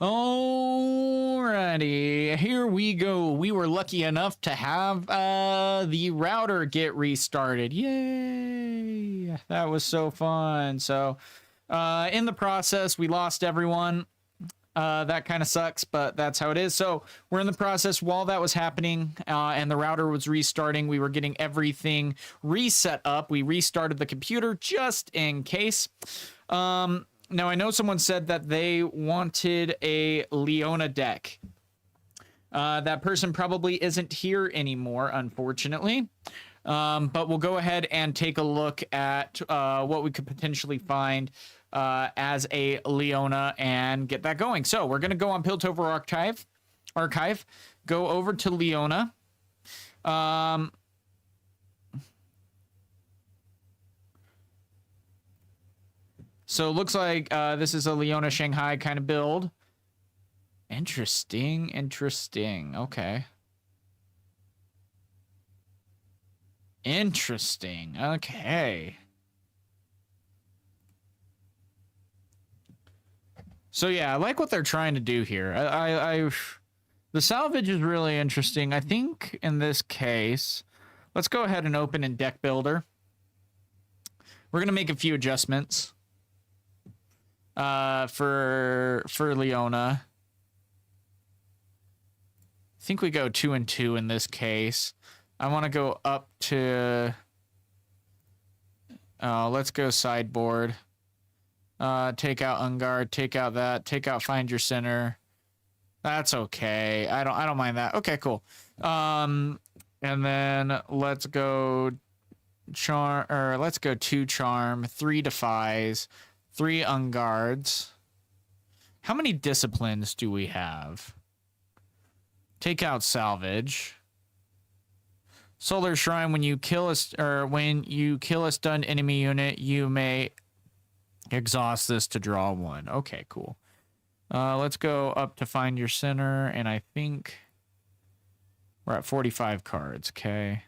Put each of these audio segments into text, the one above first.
Alrighty, here we go. We were lucky enough to have the router get restarted. Yay! That was so fun. So, in the process, we lost everyone. That kind of sucks, but that's how it is. So we're in the process while that was happening and the router was restarting. We were getting everything reset up. We restarted the computer just in case. Now, I know someone said that they wanted a Leona deck. That person probably isn't here anymore, unfortunately. But we'll go ahead and take a look at what we could potentially find as a Leona and get that going. So we're going to go on Piltover Archive, go over to Leona. So it looks like this is a Leona Shanghai kind of build. Interesting. Okay. Interesting. Okay. So yeah, I like what they're trying to do here. The salvage is really interesting. I think in this case, let's go ahead and open in Deck Builder. We're gonna make a few adjustments for Leona. I think we go 2 and 2 in this case. I want to go up to. Let's go sideboard. Take out Unguard, take out that, take out Find Your Center. That's okay. I don't mind that. Okay, cool. And then let's go charm, or let's go 2 charm, 3 defies, 3 Unguards. How many disciplines do we have? Take out salvage. Solar Shrine, when you kill a stunned enemy unit, you may exhaust this to draw 1. Okay, cool. Let's go up to Find Your Center, and I think we're at 45 cards. Okay.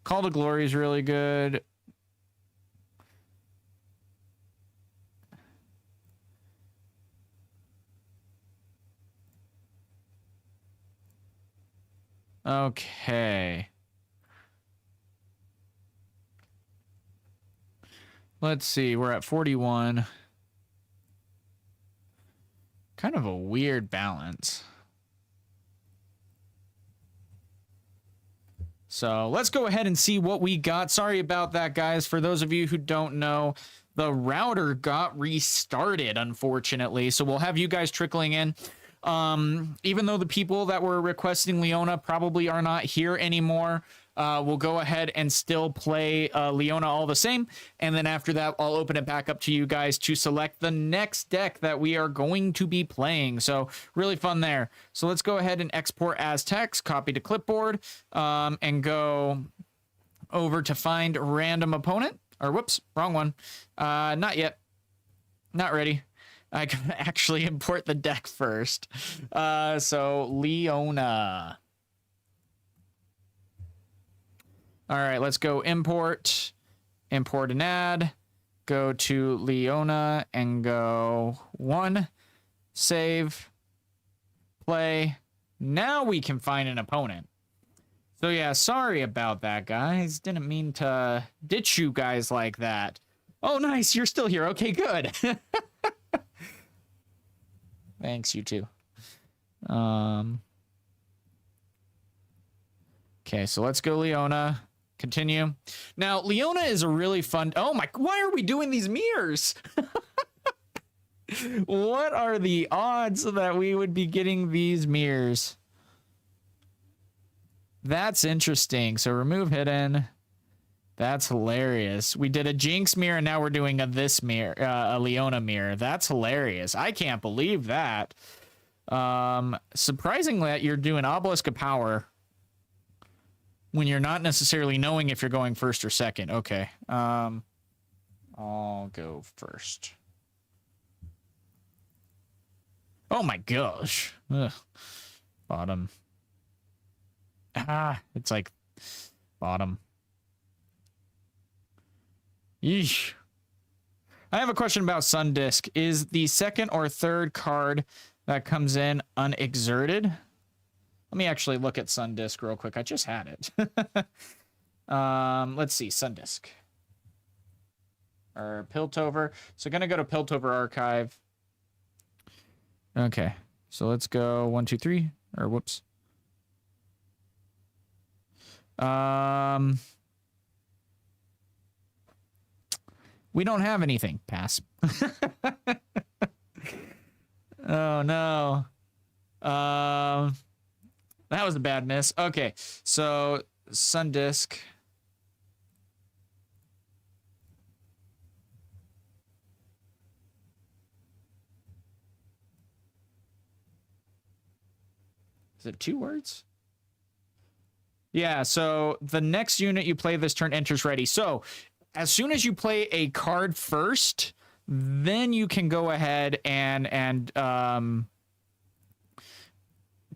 Call to Glory is really good. Okay. Let's see, we're at 41. Kind of a weird balance. So let's go ahead and see what we got. Sorry about that, guys. For those of you who don't know, the router got restarted, unfortunately. So we'll have you guys trickling in. Even though the people that were requesting Leona probably are not here anymore, we'll go ahead and still play Leona all the same. And then after that, I'll open it back up to you guys to select the next deck that we are going to be playing. So really fun there. So let's go ahead and export as text, copy to clipboard, and go over to find random opponent. Or whoops, wrong one. Not yet. Not ready. I can actually import the deck first. So Leona. All right, let's go import and add, go to Leona and go 1, save, play. Now we can find an opponent. So yeah, sorry about that, guys. Didn't mean to ditch you guys like that. Oh, nice, you're still here. Okay, good. Thanks, you too. Okay, so let's go Leona. Continue. Now, Leona is a really fun... Oh my... Why are we doing these mirrors? What are the odds that we would be getting these mirrors? That's interesting. So remove hidden. That's hilarious. We did a Jinx mirror, and now we're doing this mirror, a Leona mirror. That's hilarious. I can't believe that. Surprisingly, that you're doing Obelisk of Power when you're not necessarily knowing if you're going first or second. Okay. I'll go first. Oh my gosh. Ugh. Bottom. It's like bottom. Yeesh. I have a question about Sun Disc. Is the second or third card that comes in unexerted? Let me actually look at Sun Disc real quick. I just had it. Let's see, Sun Disc. Or Piltover. So gonna go to Piltover Archive. Okay. So let's go 1, 2, 3. Or whoops. We don't have anything. Pass. Oh no. That was a bad miss. Okay, so Sun Disc. Is it 2 words? Yeah, so the next unit you play this turn enters ready. So as soon as you play a card first, then you can go ahead and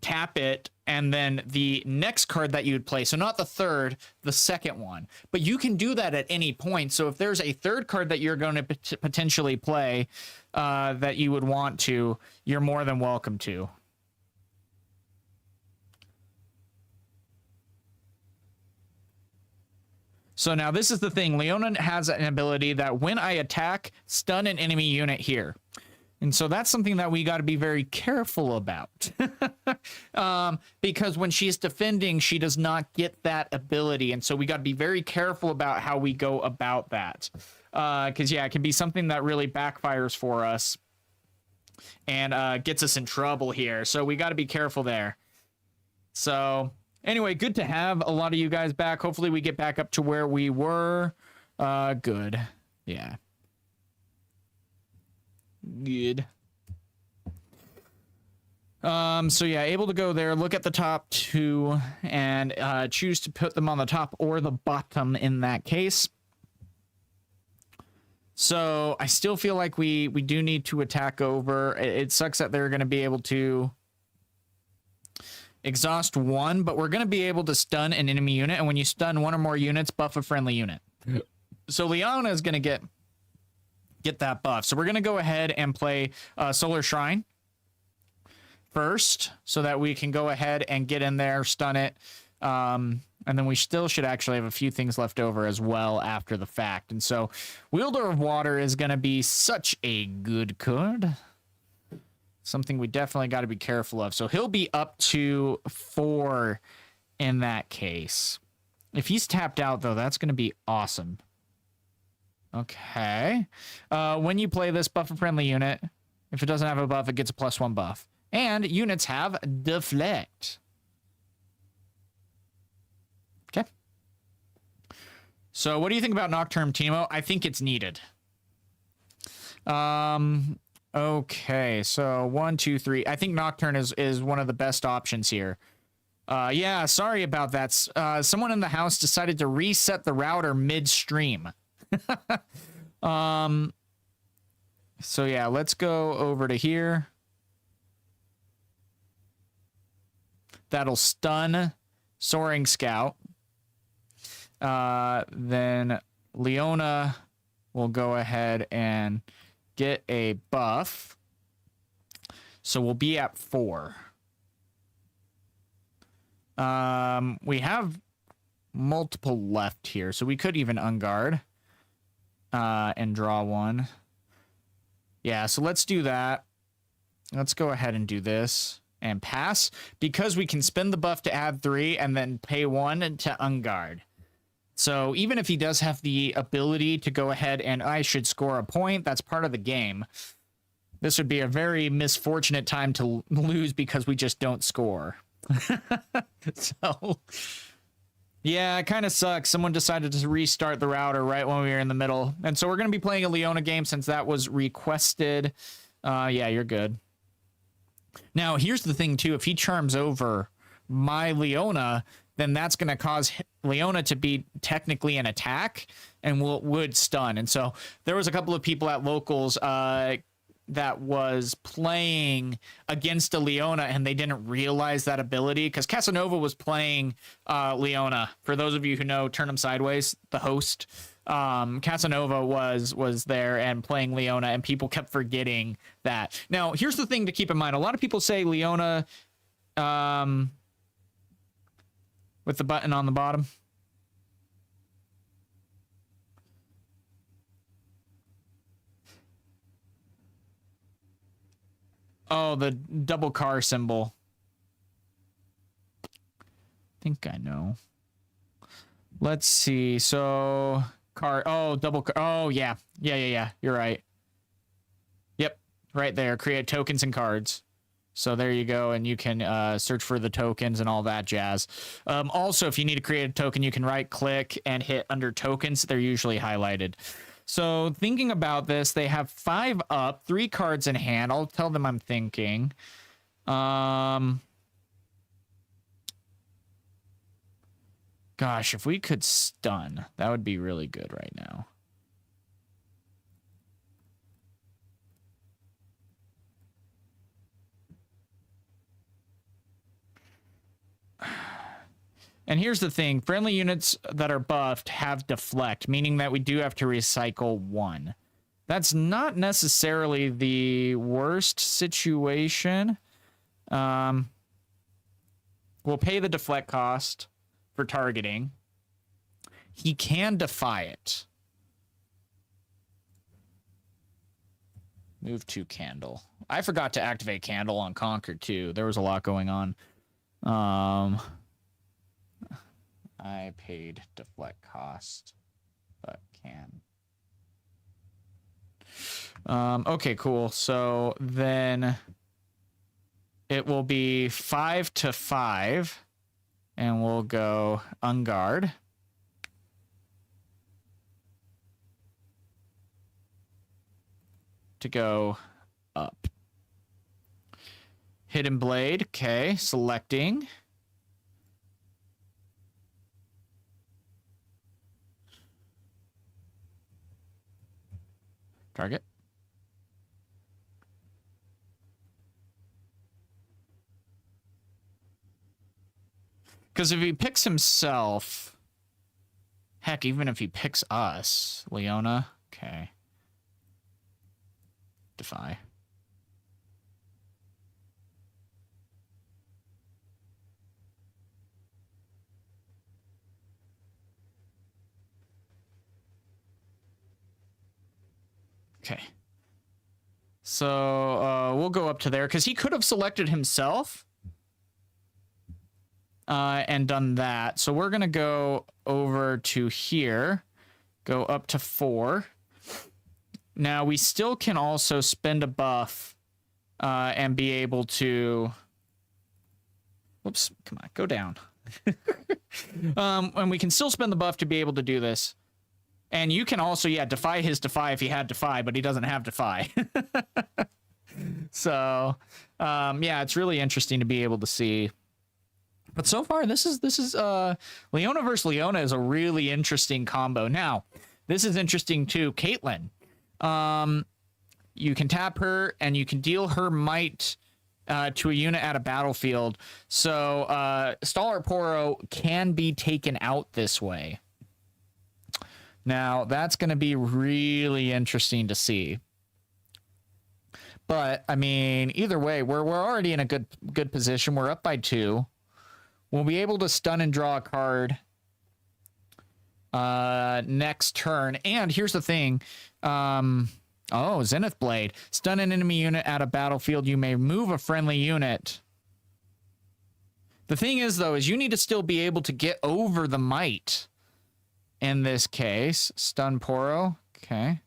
tap it, and then the next card that you would play, so not the third, the second one. But you can do that at any point. So if there's a third card that you're going to potentially play that you would want to, you're more than welcome to. So now this is the thing. Leona has an ability that when I attack, stun an enemy unit here. And so that's something that we got to be very careful about. Because when she's defending, she does not get that ability. And so we got to be very careful about how we go about that. Because, yeah, it can be something that really backfires for us and gets us in trouble here. So we got to be careful there. So anyway, good to have a lot of you guys back. Hopefully we get back up to where we were. Good. Yeah. Good. So yeah, able to go there, look at the top 2 and choose to put them on the top or the bottom in that case. So I still feel like we do need to attack over. It sucks that they're going to be able to exhaust 1, but we're going to be able to stun an enemy unit, and when you stun 1 or more units, buff a friendly unit. So Leona is going to get that buff. So we're going to go ahead and play Solar Shrine first so that we can go ahead and get in there, stun it. And then we still should actually have a few things left over as well after the fact. And so Wielder of Water is going to be such a good card. Something we definitely got to be careful of. So he'll be up to 4 in that case. If he's tapped out, though, that's going to be awesome. Okay. When you play this, buff a friendly unit. If it doesn't have a buff, it gets a +1 buff. And units have deflect. Okay. So what do you think about Nocturne, Teemo? I think it's needed. Okay, so 1, 2, 3. I think Nocturne is one of the best options here. Yeah, sorry about that. Someone in the house decided to reset the router midstream. So yeah, let's go over to here. That'll stun Soaring Scout. Then Leona will go ahead and get a buff. So we'll be at 4. We have multiple left here, so we could even unguard and draw 1. Yeah, so let's do that. Let's go ahead and do this and pass, because we can spend the buff to add 3 and then pay 1 to unguard. So even if he does have the ability to go ahead and I should score a point, that's part of the game. This would be a very misfortunate time to lose because we just don't score. So yeah, it kind of sucks. Someone decided to restart the router right when we were in the middle. And so we're going to be playing a Leona game since that was requested. Yeah, you're good. Now, here's the thing, too. If he charms over my Leona, then that's going to cause Leona to be technically an attack and would stun. And so there was a couple of people at locals that was playing against a Leona, and they didn't realize that ability because Casanova was playing Leona. For those of you who know Turn 'em Sideways, the host, Casanova was there and playing Leona, and people kept forgetting that. Now, here's the thing to keep in mind. A lot of people say Leona with the button on the bottom. Oh, the double car symbol. I think I know. Let's see. So, car. Oh, double car. Oh, yeah. Yeah. You're right. Yep. Right there. Create tokens and cards. So there you go. And you can search for the tokens and all that jazz. Also, if you need to create a token, you can right click and hit under tokens. They're usually highlighted. So thinking about this, they have 5 up, 3 cards in hand. I'll tell them I'm thinking. Gosh, if we could stun, that would be really good right now. And here's the thing, friendly units that are buffed have deflect, meaning that we do have to recycle 1. That's not necessarily the worst situation. We'll pay the deflect cost for targeting. He can defy it. Move to Candle. I forgot to activate Candle on Conquer too. There was a lot going on. I paid deflect cost, but can. Okay, cool. So then it will be 5 to 5, and we'll go Unguard. To go up. Hidden Blade, okay, selecting. Target. Because if he picks himself, heck, even if he picks us, Leona, okay. Defy. Okay. So we'll go up to there because he could have selected himself and done that. So we're going to go over to here, go up to 4. Now we still can also spend a buff and be able to... Whoops, come on, go down. And we can still spend the buff to be able to do this. And you can also, yeah, defy his defy if he had defy, but he doesn't have defy. So, yeah, it's really interesting to be able to see. But so far, this is Leona versus Leona is a really interesting combo. Now, this is interesting too. Caitlyn, you can tap her and you can deal her might to a unit at a battlefield. So, Staller Poro can be taken out this way. Now, that's going to be really interesting to see. But, I mean, either way, we're already in a good position. We're up by 2. We'll be able to stun and draw a card next turn. And here's the thing. Zenith Blade. Stun an enemy unit at a battlefield. You may move a friendly unit. The thing is, though, is you need to still be able to get over the might. In this case, stun Poro. Okay.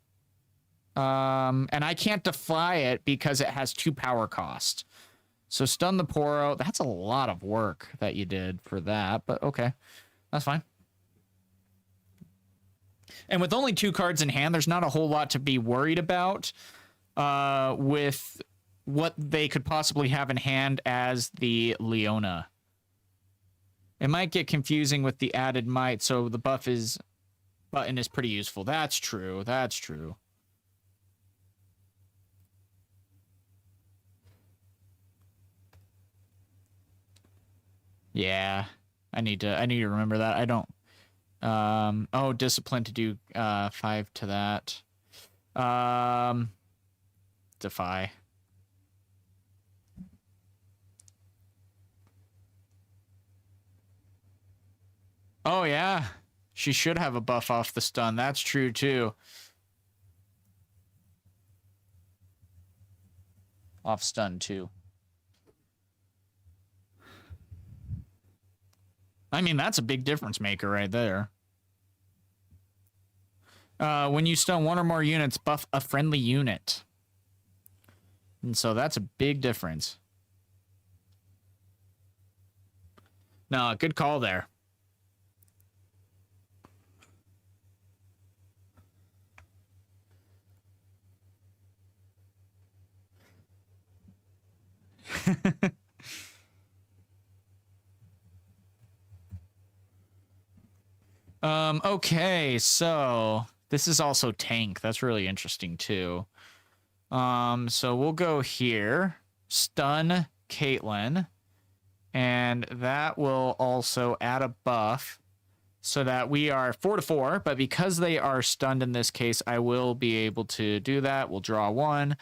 And I can't defy it because it has 2 power cost. So stun the Poro. That's a lot of work that you did for that, but okay. That's fine. And with only 2 cards in hand, there's not a whole lot to be worried about with what they could possibly have in hand as the Leona. It might get confusing with the added might, so the button is pretty useful. That's true. That's true. Yeah, I need to remember that. I don't Oh, discipline to do 5 to that. Defy. Oh yeah, she should have a buff off the stun. That's true too. Off stun too. I mean, that's a big difference maker right there. When you stun one or more units, buff a friendly unit. And so that's a big difference. No, good call there. Okay, so this is also tank. That's really interesting too. So we'll go here, stun Caitlyn, and that will also add a buff so that we are 4-4, but because they are stunned in this case, I will be able to do that. We'll draw 1.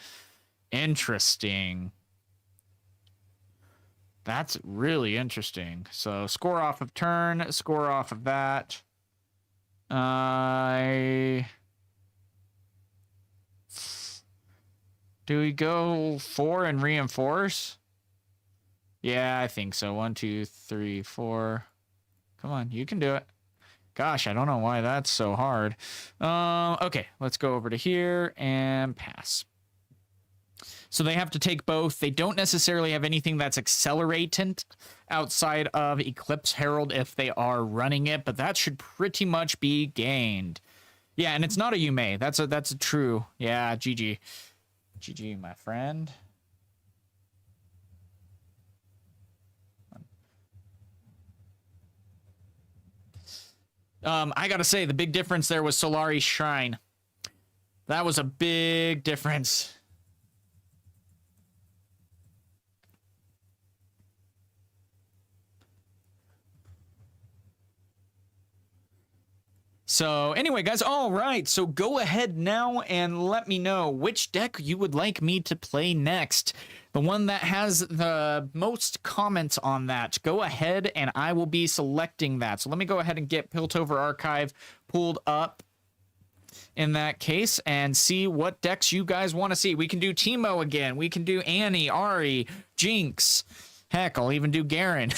Interesting. That's really interesting. So score off of turn, score off of that. Do we go 4 and reinforce? Yeah, I think so. 1, 2, 3, 4. Come on, you can do it. Gosh, I don't know why that's so hard. Okay, let's go over to here and pass. So they have to take both. They don't necessarily have anything that's acceleratant outside of Eclipse Herald if they are running it, but that should pretty much be gained. Yeah, and it's not a Yume. That's a true. Yeah, GG. GG, my friend. I gotta say, the big difference there was Solari's Shrine. That was a big difference. So anyway, guys, all right. So go ahead now and let me know which deck you would like me to play next. The one that has the most comments on that. Go ahead and I will be selecting that. So let me go ahead and get Piltover Archive pulled up in that case and see what decks you guys want to see. We can do Teemo again. We can do Annie, Ahri, Jinx. Heck, I'll even do Garen.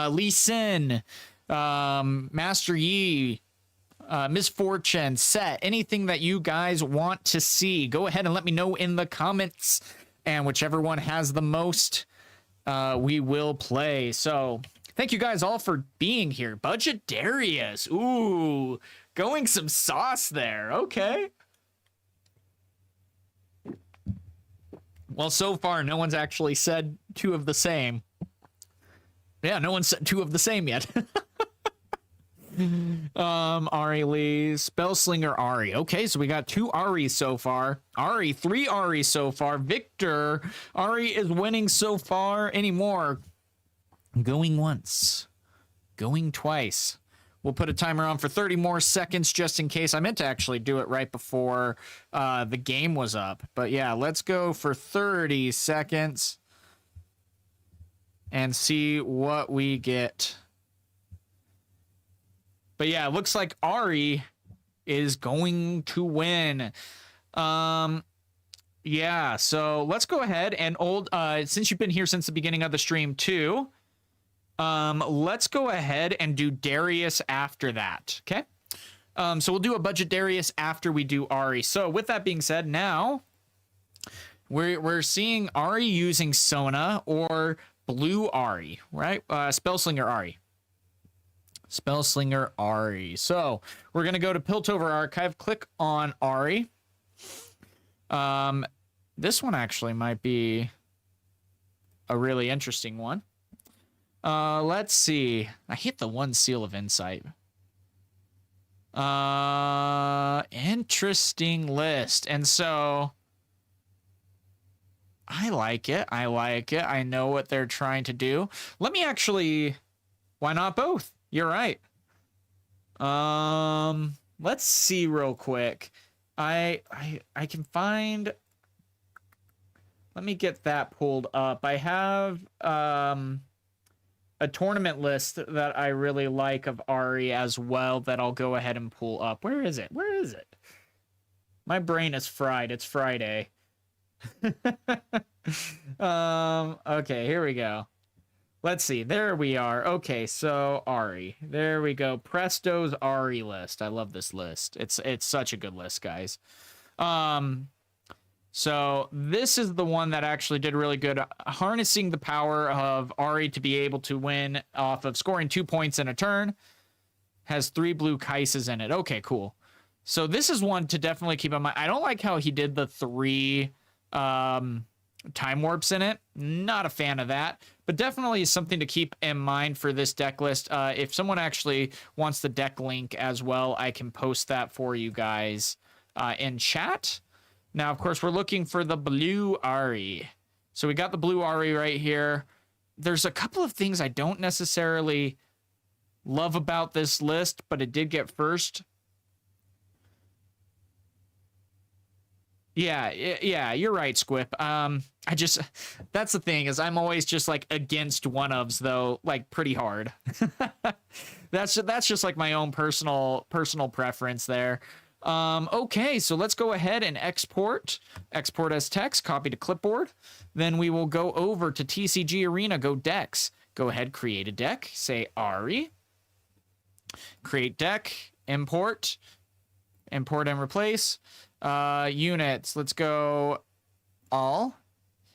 Lee Sin, Master Yi, Misfortune, Sett, anything that you guys want to see. Go ahead and let me know in the comments. And whichever one has the most, we will play. So thank you guys all for being here. Budget Darius. Ooh, going some sauce there. Okay. Well, so far, no one's actually said 2 of the same. Yeah, no one's said 2 of the same yet. Ahri Lee, Spellslinger Ahri. Okay, so we got 2 Ahri so far. Ahri, 3 Ahri so far. Viktor, Ahri is winning so far. Any more? Going once. Going twice. We'll put a timer on for 30 more seconds just in case. I meant to actually do it right before the game was up. But yeah, let's go for 30 seconds and see what we get. But yeah, it looks like Ahri is going to win. Yeah, so let's go ahead and since you've been here since the beginning of the stream too, let's go ahead and do Darius after that, okay? So we'll do a budget Darius after we do Ahri. So with that being said, now we're seeing Ahri using Sona or blue Ahri, right? Spellslinger Ahri. Spellslinger Ahri. So we're going to go to Piltover Archive, click on Ahri. This one actually might be a really interesting one. Let's see. I hit the 1 seal of insight. Interesting list. And so I like it. I like it. I know what they're trying to do. Let me actually, why not both? You're right. Let's see real quick. I can find. Let me get that pulled up. I have a tournament list that I really like of Ahri as well that I'll go ahead and pull up. Where is it? Where is it? My brain is fried. It's Friday. Okay, here we go. Let's see. There we are. Okay, so Ahri. There we go. Presto's Ahri list. I love this list. It's such a good list, guys. So this is the one that actually did really good, harnessing the power of Ahri to be able to win off of scoring 2 points in a turn. Has 3 blue Kaises in it. Okay, cool. So this is one to definitely keep in mind. I don't like how he did the 3 time warps in it. Not a fan of that, but definitely something to keep in mind for this deck list. If someone actually wants the deck link as well, I can post that for you guys in chat. Now, of course, we're looking for the blue Ahri. So we got the blue Ahri right here. There's a couple of things I don't necessarily love about this list, but it did get first. Yeah, you're right, Squip. That's the thing, is I'm always just like against one-ofs though, like pretty hard. That's just like my own personal preference there. Okay, so let's go ahead and export as text, copy to clipboard. Then we will go over to TCG Arena, go decks. Go ahead, create a deck, say Ahri. Create deck, import and replace. Units, let's go all.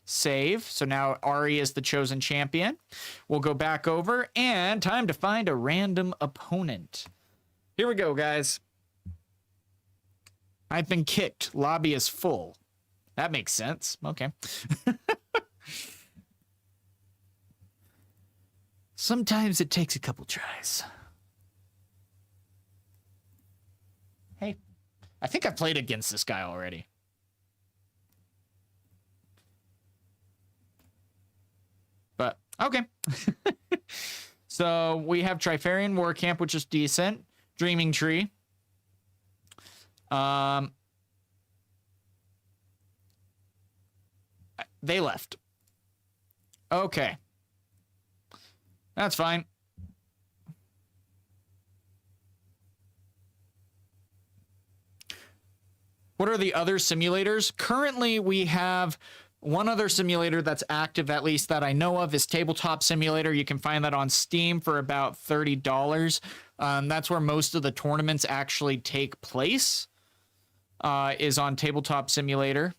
Save. So now Ahri is the chosen champion. We'll go back over and time to find a random opponent. Here we go, guys. I've been kicked. Lobby is full. That makes sense. Okay. Sometimes it takes a couple tries. Hey, I think I played against this guy already. But, okay. So, we have Trifarian War Camp, which is decent. Dreaming Tree. They left. Okay. That's fine. What are the other simulators? Currently, we have one other simulator that's active, at least that I know of, is Tabletop Simulator. You can find that on Steam for about $30. That's where most of the tournaments actually take place. Is on Tabletop Simulator.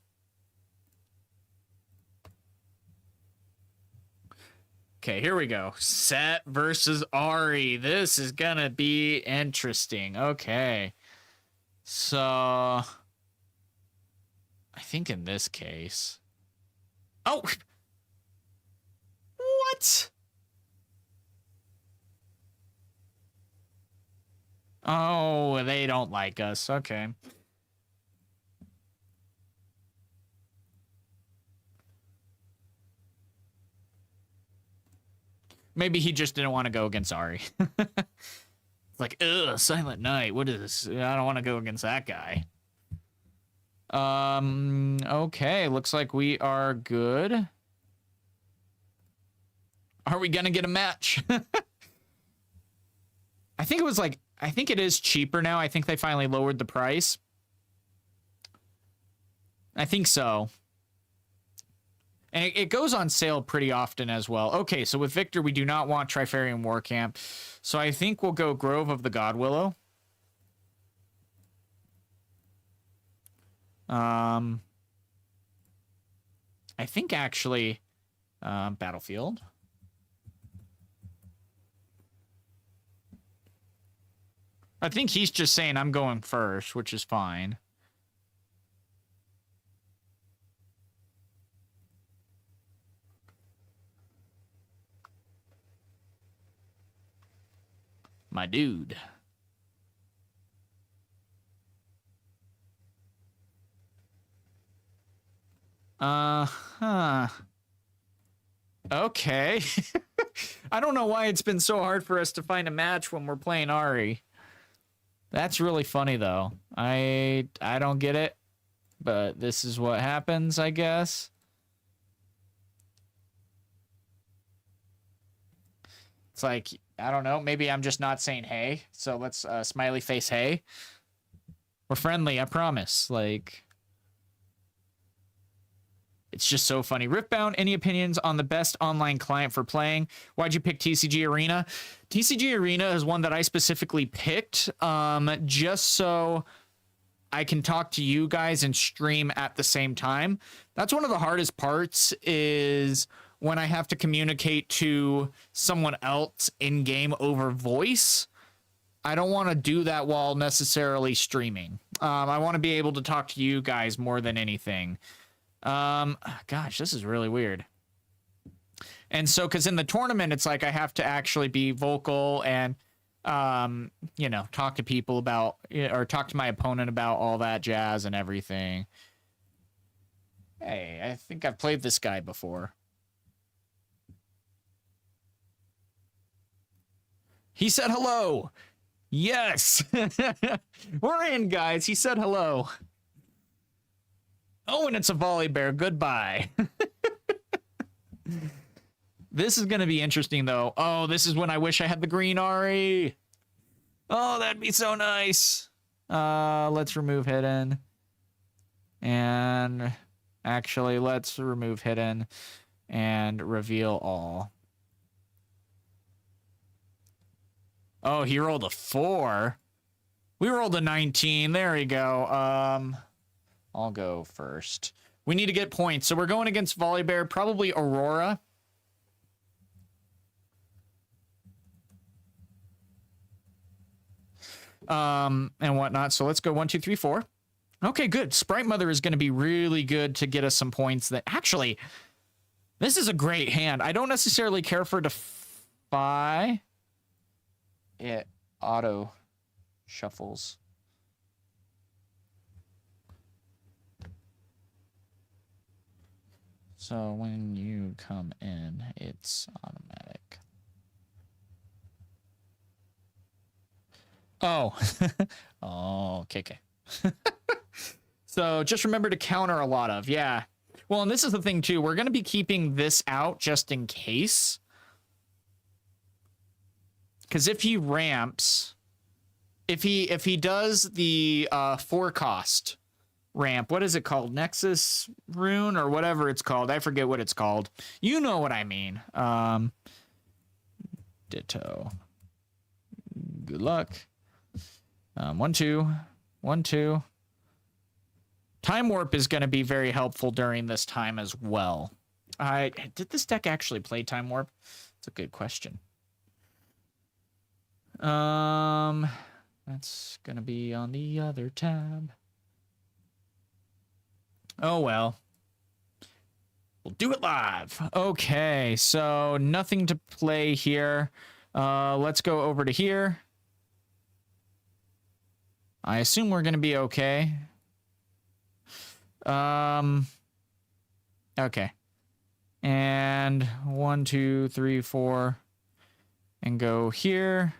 Okay, here we go. Sett versus Ahri. This is gonna be interesting. Okay. So, I think in this case... Oh! What? Oh, they don't like us. Okay. Maybe he just didn't want to go against Ahri. It's like, ugh, Silent Night. What is this? I don't want to go against that guy. Okay, looks like we are good. Are we gonna get a match? I think it is cheaper now. I think they finally lowered the price. I think so. And it goes on sale pretty often as well. Okay, so with Viktor, we do not want Trifarian War Camp. So I think we'll go Grove of the Godwillow. I think actually Battlefield. I think he's just saying I'm going first, which is fine. My dude. Huh. Okay. I don't know why it's been so hard for us to find a match when we're playing Ahri. That's really funny though. I don't get it, but this is what happens, I guess. It's like, I don't know, maybe I'm just not saying hey. So let's smiley face hey. We're friendly, I promise. Like, it's just so funny. Riftbound, any opinions on the best online client for playing? Why'd you pick TCG Arena? TCG Arena is one that I specifically picked just so I can talk to you guys and stream at the same time. That's one of the hardest parts, is when I have to communicate to someone else in-game over voice. I don't want to do that while necessarily streaming. I want to be able to talk to you guys more than anything. Gosh, this is really weird. And so, because in the tournament, it's like I have to actually be vocal and, you know, talk to people about, or talk to my opponent about all that jazz and everything. Hey, I think I've played this guy before. He said hello. Yes. We're in, guys. He said hello. Oh, and it's a Volibear. Goodbye. This is going to be interesting, though. Oh, this is when I wish I had the green Ari. Oh, that'd be so nice. Let's remove hidden. And actually, let's remove hidden and reveal all. Oh, he rolled a 4. We rolled a 19. There we go. I'll go first. We need to get points. So we're going against Volibear, probably Aurora. And whatnot. So let's go 1, 2, 3, 4. Okay, good. Sprite Mother is going to be really good to get us some points. That actually, this is a great hand. I don't necessarily care for Defy. It auto shuffles. So when you come in, it's automatic. Oh. Oh, okay. So just remember to counter a lot of, yeah. Well, and this is the thing too. We're going to be keeping this out just in case. Because if he ramps, if he does the 4-cost ramp, what is it called? Nexus Rune or whatever it's called. I forget what it's called. You know what I mean. Ditto. Good luck. 1, 2. 1, 2. Time Warp is going to be very helpful during this time as well. Did this deck actually play Time Warp? It's a good question. That's gonna be on the other tab. Oh well. We'll do it live. Okay, so nothing to play here. Let's go over to here. I assume we're gonna be okay. Okay. And 1, 2, 3, 4. And go here.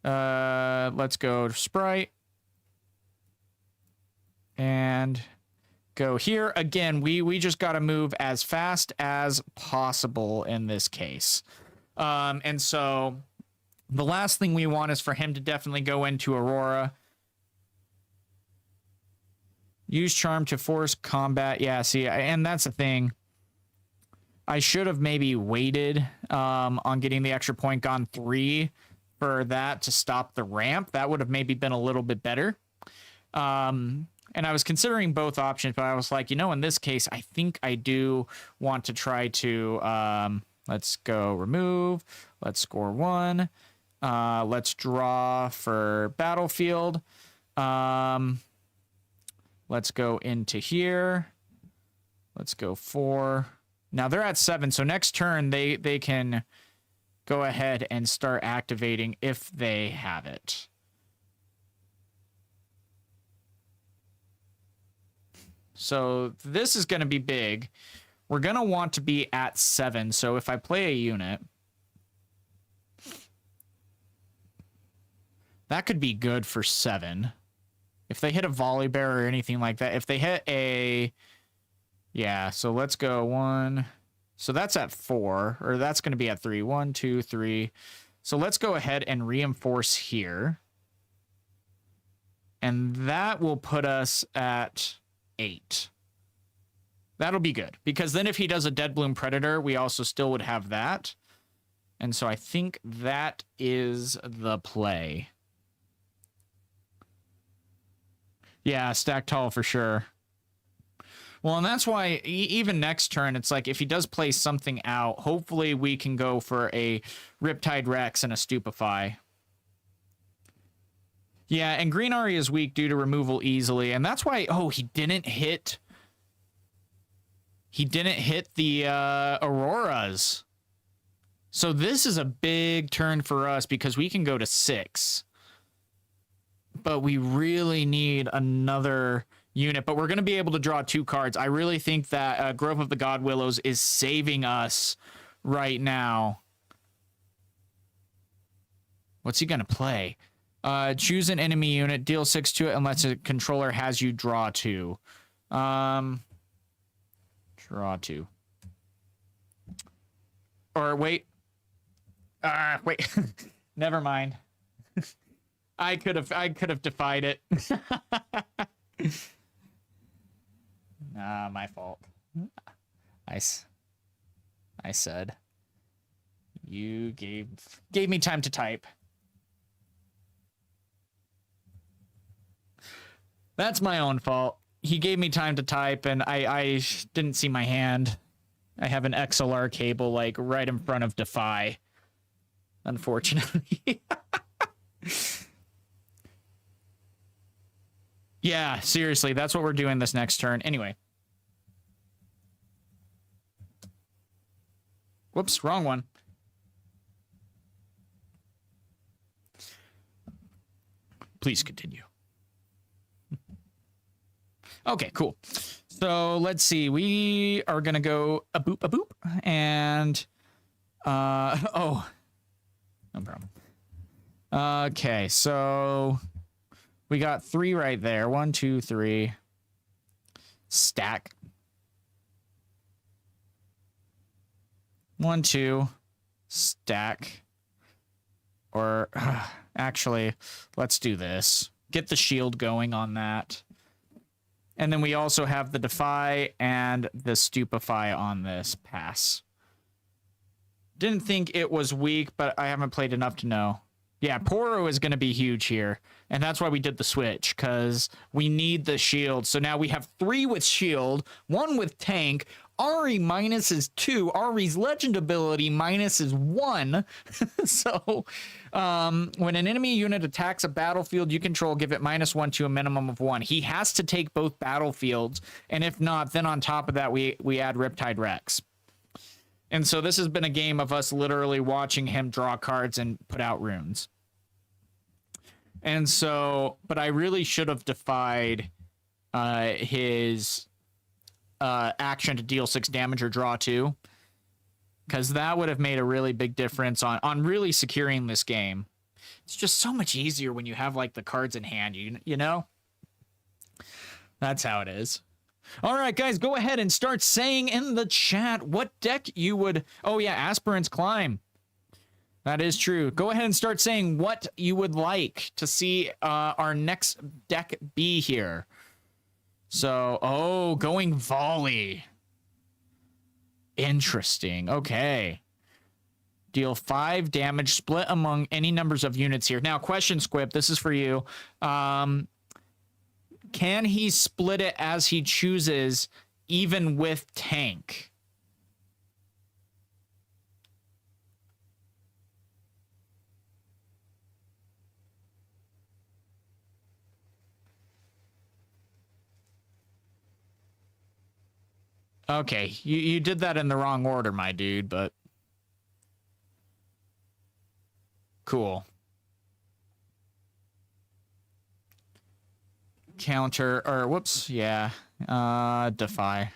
Let's go to Sprite. And go here. Again, we just got to move as fast as possible in this case. And so the last thing we want is for him to definitely go into Aurora. Use Charm to force combat. Yeah, see, and that's the thing. I should have maybe waited on getting the extra point, gone 3 for that to stop the ramp. That would have maybe been a little bit better. And I was considering both options, but I was like, you know, in this case, I think I do want to try to, let's go remove. Let's score 1. Let's draw for Battlefield. Let's go into here. Let's go 4. Now they're at 7, so next turn they can go ahead and start activating if they have it. So this is going to be big. We're going to want to be at 7, so if I play a unit, That could be good for 7. If they hit a Volibear or anything like that. If they hit a... Yeah, so let's go 1. So that's at 4. Or that's going to be at 3. 1, 2, 3. So let's go ahead and reinforce here. And that will put us at 8. That'll be good. Because then if he does a Dead Bloom Predator, we also still would have that. And so I think that is the play. Yeah, stack tall for sure. Well, and that's why even next turn, it's like if he does play something out, hopefully we can go for a Riptide Rex and a Stupefy. Yeah, and Green Ahri is weak due to removal easily, and that's why, oh, he didn't hit the Auroras. So this is a big turn for us because we can go to 6. But we really need another unit. But we're going to be able to draw 2 cards. I really think that Grove of the God Willows is saving us right now. What's he going to play? Choose an enemy unit, deal 6 to it unless a controller has you draw 2. Draw 2. Or wait. Wait. Never mind. I could have defied it. Nah, my fault. I said you gave me time to type. That's my own fault. He gave me time to type and I didn't see my hand. I have an XLR cable like right in front of Defy. Unfortunately. Yeah, seriously, that's what we're doing this next turn. Anyway. Whoops, wrong one. Please continue. Okay, cool. So let's see. We are going to go a boop, and oh, no problem. Okay, so we got 3 right there. 1, 2, 3. Stack. 1, 2. Stack. Or actually, let's do this. Get the shield going on that. And then we also have the Defy and the Stupefy on this pass. Didn't think it was weak, but I haven't played enough to know. Yeah, Poro is going to be huge here. And that's why we did the switch, because we need the shield. So now we have 3 with shield, 1 with tank. Ahri minus is 2. Ahri's legend ability minus is 1. So when an enemy unit attacks a battlefield you control, give it -1 to a minimum of 1. He has to take both battlefields. And if not, then on top of that, we add Riptide Rex. And so this has been a game of us literally watching him draw cards and put out runes. And so, but I really should have defied his action to deal 6 damage or draw 2. Because that would have made a really big difference on really securing this game. It's just so much easier when you have like the cards in hand, you know? That's how it is. All right, guys, go ahead and start saying in the chat what deck you would... Oh, yeah, Aspirant's Climb. That is true. Go ahead and start saying what you would like to see our next deck be here. So, oh, going Volley. Interesting. Okay. Deal 5 damage, split among any numbers of units here. Now, question, Squib, this is for you. Can he split it as he chooses, even with tank? Okay, you did that in the wrong order, my dude, but... Cool. Counter, or whoops, yeah. Defy.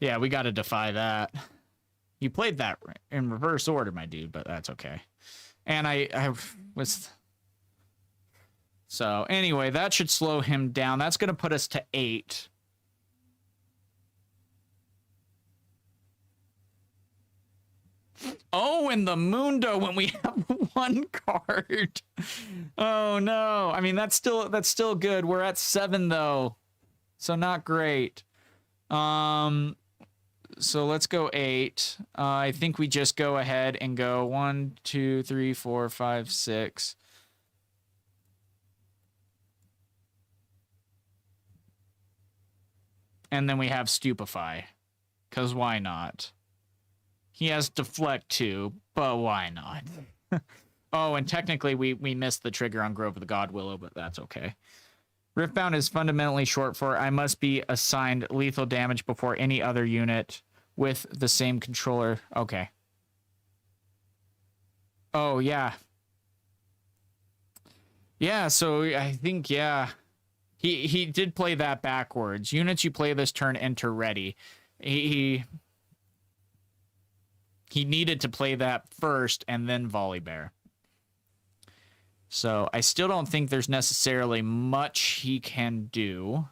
Yeah, we got to defy that. You played that in reverse order, my dude, but that's okay. And I was... So, anyway, that should slow him down. That's going to put us to 8. Oh, and the Mundo when we have 1 card. Oh, no. I mean, that's still good. We're at 7, though. So, not great. So, let's go 8. I think we just go ahead and go 1, 2, 3, 4, 5, 6. And then we have Stupefy. Because why not? He has Deflect too, but why not? Oh, and technically we missed the trigger on Grove of the God Willow, but that's okay. Riftbound is fundamentally short for I must be assigned lethal damage before any other unit with the same controller. Okay. Oh, yeah. Yeah, so I think, yeah. He did play that backwards. Units you play this turn enter ready. He needed to play that first and then Volibear. So I still don't think there's necessarily much he can do.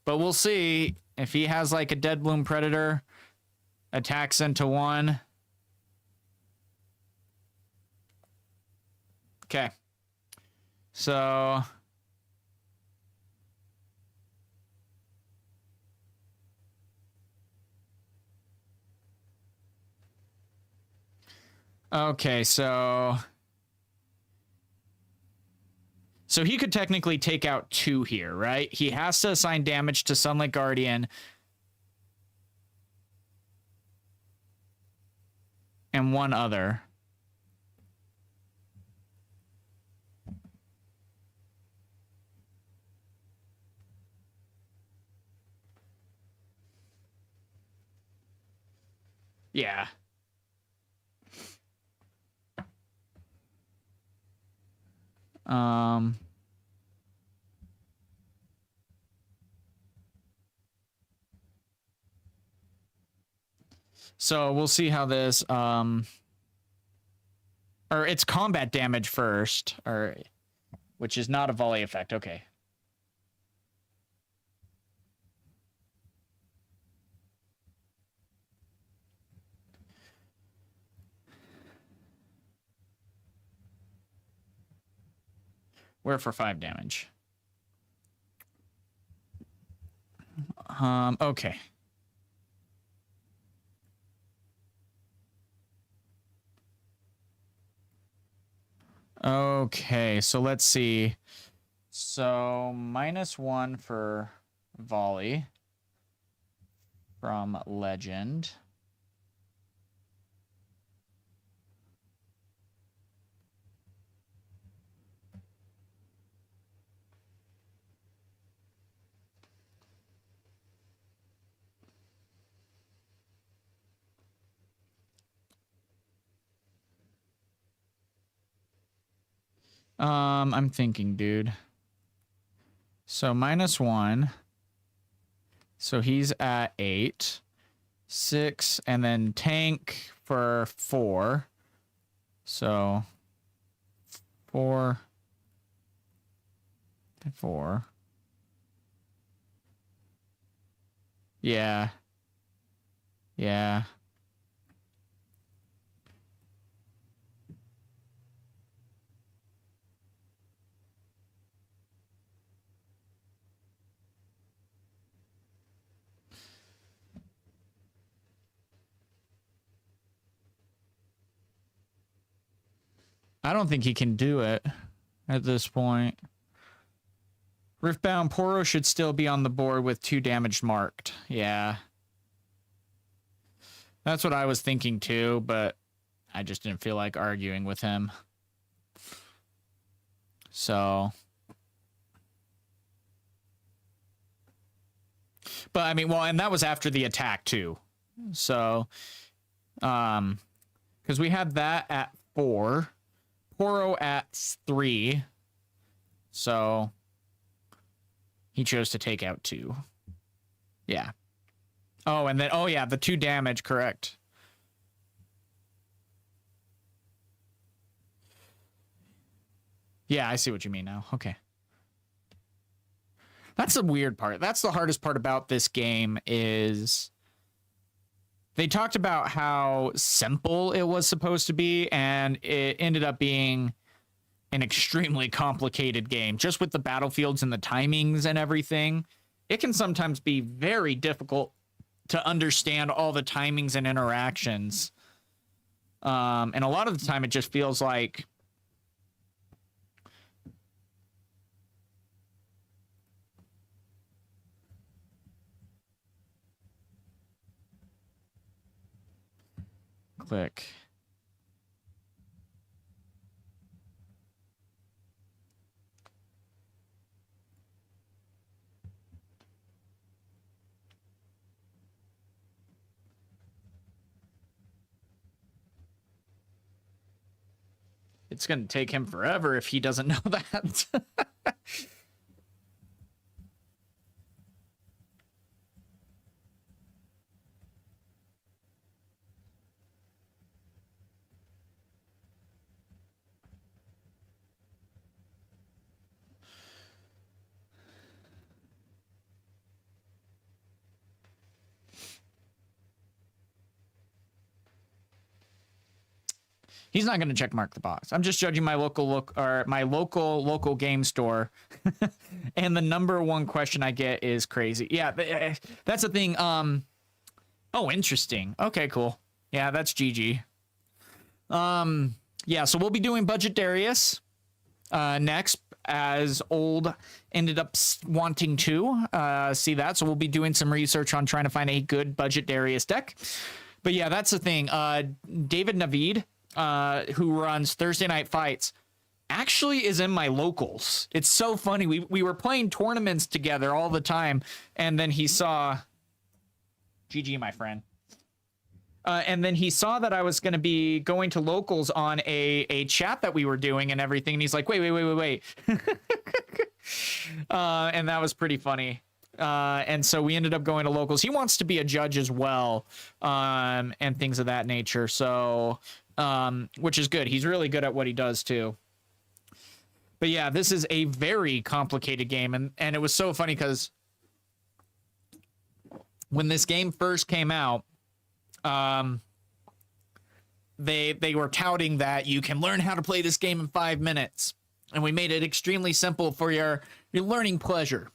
But we'll see if he has like a Dead Bloom Predator, attacks into 1. Okay. So... Okay, so he could technically take out 2 here, right? He has to assign damage to Sunlit Guardian and 1 other. Yeah. So we'll see how this, or it's combat damage first, or, which is not a volley effect. Okay. We're for 5 damage. Okay. Okay, so let's see. So -1 for volley from Legend. I'm thinking, dude. So -1. So he's at 8. 6, and then tank for 4. So 4 and 4. Yeah. Yeah. I don't think he can do it at this point. Riftbound Poro should still be on the board with 2 damage marked. Yeah. That's what I was thinking too, but I just didn't feel like arguing with him. So. But I mean, well, and that was after the attack too. So, because we had that at 4. Poro at 3. So he chose to take out 2. Yeah. Oh, and then, oh yeah, the 2 damage, correct. Yeah, I see what you mean now. Okay. That's the weird part. That's the hardest part about this game is they talked about how simple it was supposed to be, and it ended up being an extremely complicated game. Just with the battlefields and the timings and everything, it can sometimes be very difficult to understand all the timings and interactions. And a lot of the time it just feels like click. It's going to take him forever if he doesn't know that. He's not going to check mark the box. I'm just judging my local game store. And the number one question I get is crazy. Yeah, that's the thing. Oh, interesting. Okay, cool. Yeah, that's GG. Yeah, so we'll be doing Budget Darius next, as Old ended up wanting to see that. So we'll be doing some research on trying to find a good Budget Darius deck. But yeah, that's the thing. David Navid, who runs Thursday Night Fights, actually is in my locals. It's so funny. We were playing tournaments together all the time, and then he saw GG, my friend. And then he saw that I was going to be going to locals on a chat that we were doing and everything. And he's like, wait. And that was pretty funny. And so we ended up going to locals. He wants to be a judge as well, and things of that nature. So, which is good. He's really good at what he does too. But yeah, this is a very complicated game. And it was so funny because when this game first came out, they were touting that you can learn how to play this game in 5 minutes, and we made it extremely simple for your learning pleasure,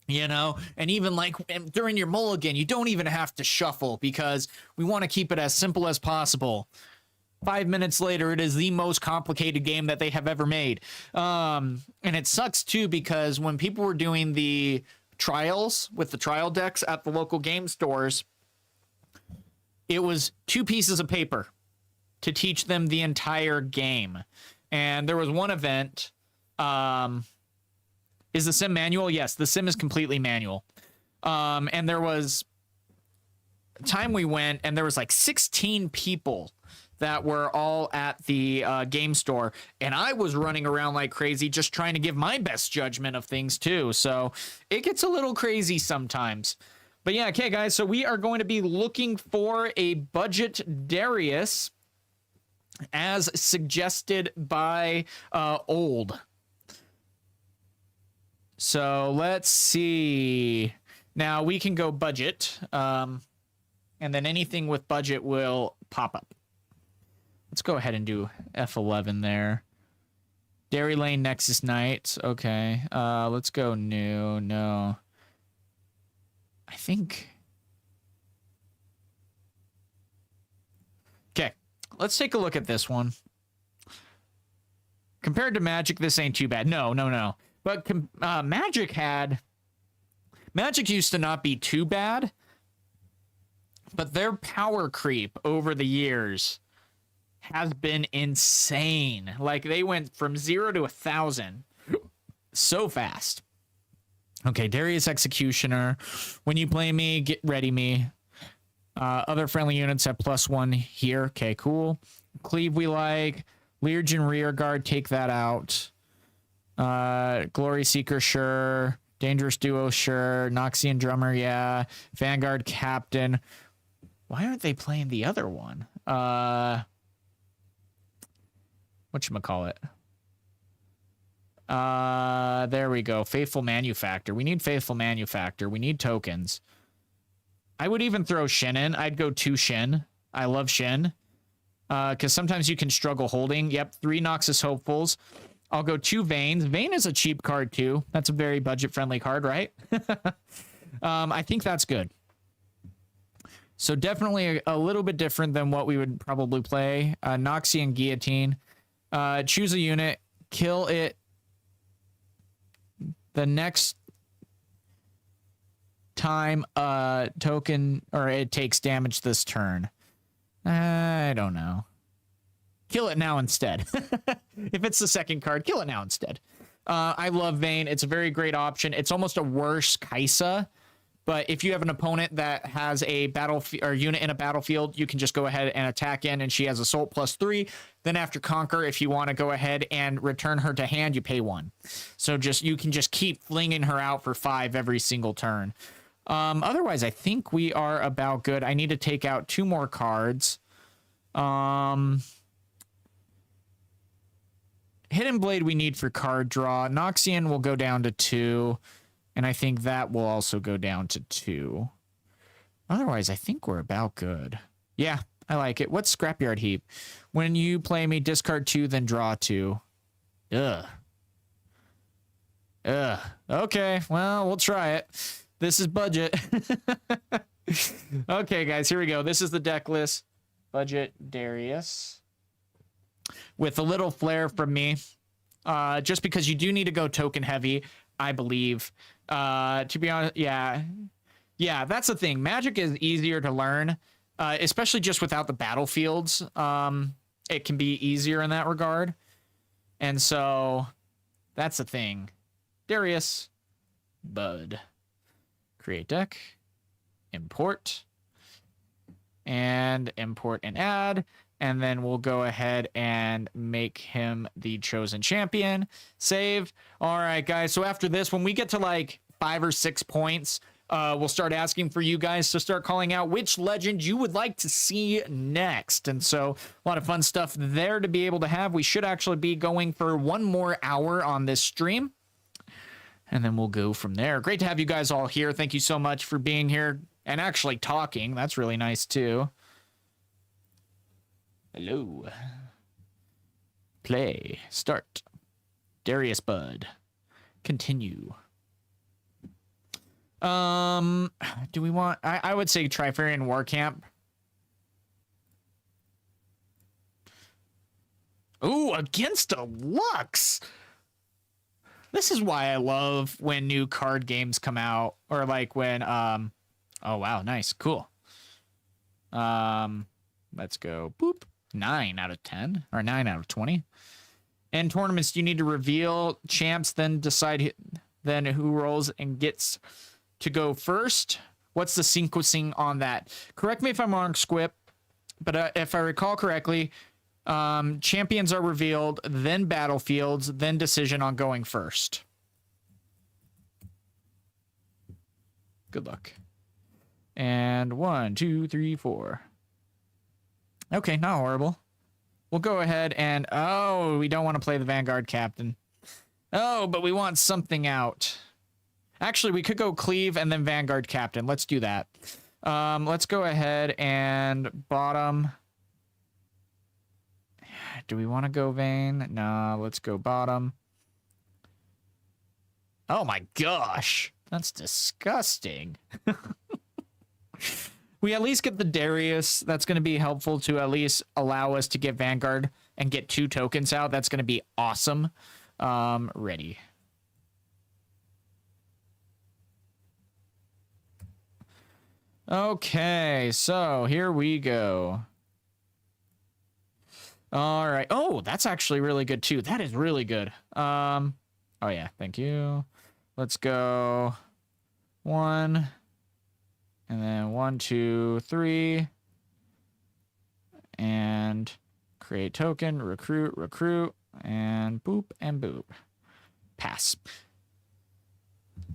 you know. And even like during your mulligan, you don't even have to shuffle because we want to keep it as simple as possible. 5 minutes later, it is the most complicated game that they have ever made. And it sucks too, because when people were doing the trials with the trial decks at the local game stores, it was 2 pieces of paper to teach them the entire game. And there was one event. Is the sim manual? Yes, the sim is completely manual. And there was a time we went, and there was like 16 people that were all at the game store. And I was running around like crazy, just trying to give my best judgment of things too. So it gets a little crazy sometimes. But yeah, okay, guys, so we are going to be looking for a Budget Darius as suggested by Old. So let's see. Now we can go budget, and then anything with budget will pop up. Let's go ahead and do F11 there. Dairy Lane Nexus Knights. Okay, let's go new. No. I think. Okay, let's take a look at this one. Compared to Magic, this ain't too bad. No. But Magic used to not be too bad, but their power creep over the years has been insane. Like, they went from 0 to 1,000 so fast. Okay, Darius Executioner. When you play me, get ready me. Other friendly units have +1 here. Okay, cool. Cleave we like. Legion Rearguard, take that out. Glory Seeker, sure. Dangerous duo, sure. Noxian drummer, yeah. Vanguard captain. Why aren't they playing the other one? Whatchamacallit? There we go. Faithful Manufactor. We need Faithful Manufactor. We need tokens. I would even throw Shin in. I'd go 2 Shin. I love Shin. Because sometimes you can struggle holding. Yep, 3 Noxus Hopefuls. I'll go 2 Vaynes. Vayne is a cheap card too. That's a very budget-friendly card, right? I think that's good. So definitely a little bit different than what we would probably play. Noxian Guillotine. Choose a unit. Kill it. The next time token or it takes damage this turn. I don't know. Kill it now instead. If it's the second card, kill it now instead. I love Vayne. It's a very great option. It's almost a worse Kaisa, but if you have an opponent that has a unit in a battlefield, you can just go ahead and attack in, and she has Assault +3. Then after Conquer, if you want to go ahead and return her to hand, you pay 1. So you can just keep flinging her out for 5 every single turn. Otherwise, I think we are about good. I need to take out 2 more cards. Hidden Blade we need for card draw. Noxian will go down to 2. And I think that will also go down to 2. Otherwise, I think we're about good. Yeah, I like it. What's Scrapyard Heap? When you play me, discard 2, then draw 2. Ugh. Okay, well, we'll try it. This is budget. Okay, guys, here we go. This is the deck list. Budget Darius. With a little flair from me. Just because you do need to go token heavy, I believe. To be honest, yeah, that's the thing. Magic is easier to learn, especially just without the battlefields. It can be easier in that regard, and so that's the thing. Darius, Bud, create deck, import, and add. And then we'll go ahead and make him the chosen champion. Save. All right, guys. So after this, when we get to like 5 or 6 points, we'll start asking for you guys to start calling out which legend you would like to see next. And so a lot of fun stuff there to be able to have. We should actually be going for 1 more hour on this stream. And then we'll go from there. Great to have you guys all here. Thank you so much for being here and actually talking. That's really nice too. Hello. Play. Start. Darius Bud. Continue. Do we want... I would say Trifarian War Camp. Ooh, against a Lux! This is why I love when new card games come out. Or like when... Oh, wow. Nice. Cool. Let's go. Boop. 9 out of 10 or 9 out of 20. In tournaments, you need to reveal champs, then decide then who rolls and gets to go first. What's the sequencing on that? Correct me if I'm wrong, Squip, but if I recall correctly, champions are revealed, then battlefields, then decision on going first. Good luck. And 1, 2, 3, 4. Okay, not horrible. We'll go ahead and... Oh, we don't want to play the Vanguard Captain. Oh, but we want something out. Actually, we could go Cleave and then Vanguard Captain. Let's do that. Let's go ahead and bottom. Do we want to go Vayne? No, let's go bottom. Oh my gosh. That's disgusting. We at least get the Darius. That's going to be helpful to at least allow us to get Vanguard and get 2 tokens out. That's going to be awesome. Ready. Okay, so here we go. All right. Oh, that's actually really good too. That is really good. Oh yeah, thank you. Let's go 1. And then 1, 2, 3. And create token, recruit, and boop, and boop. Pass.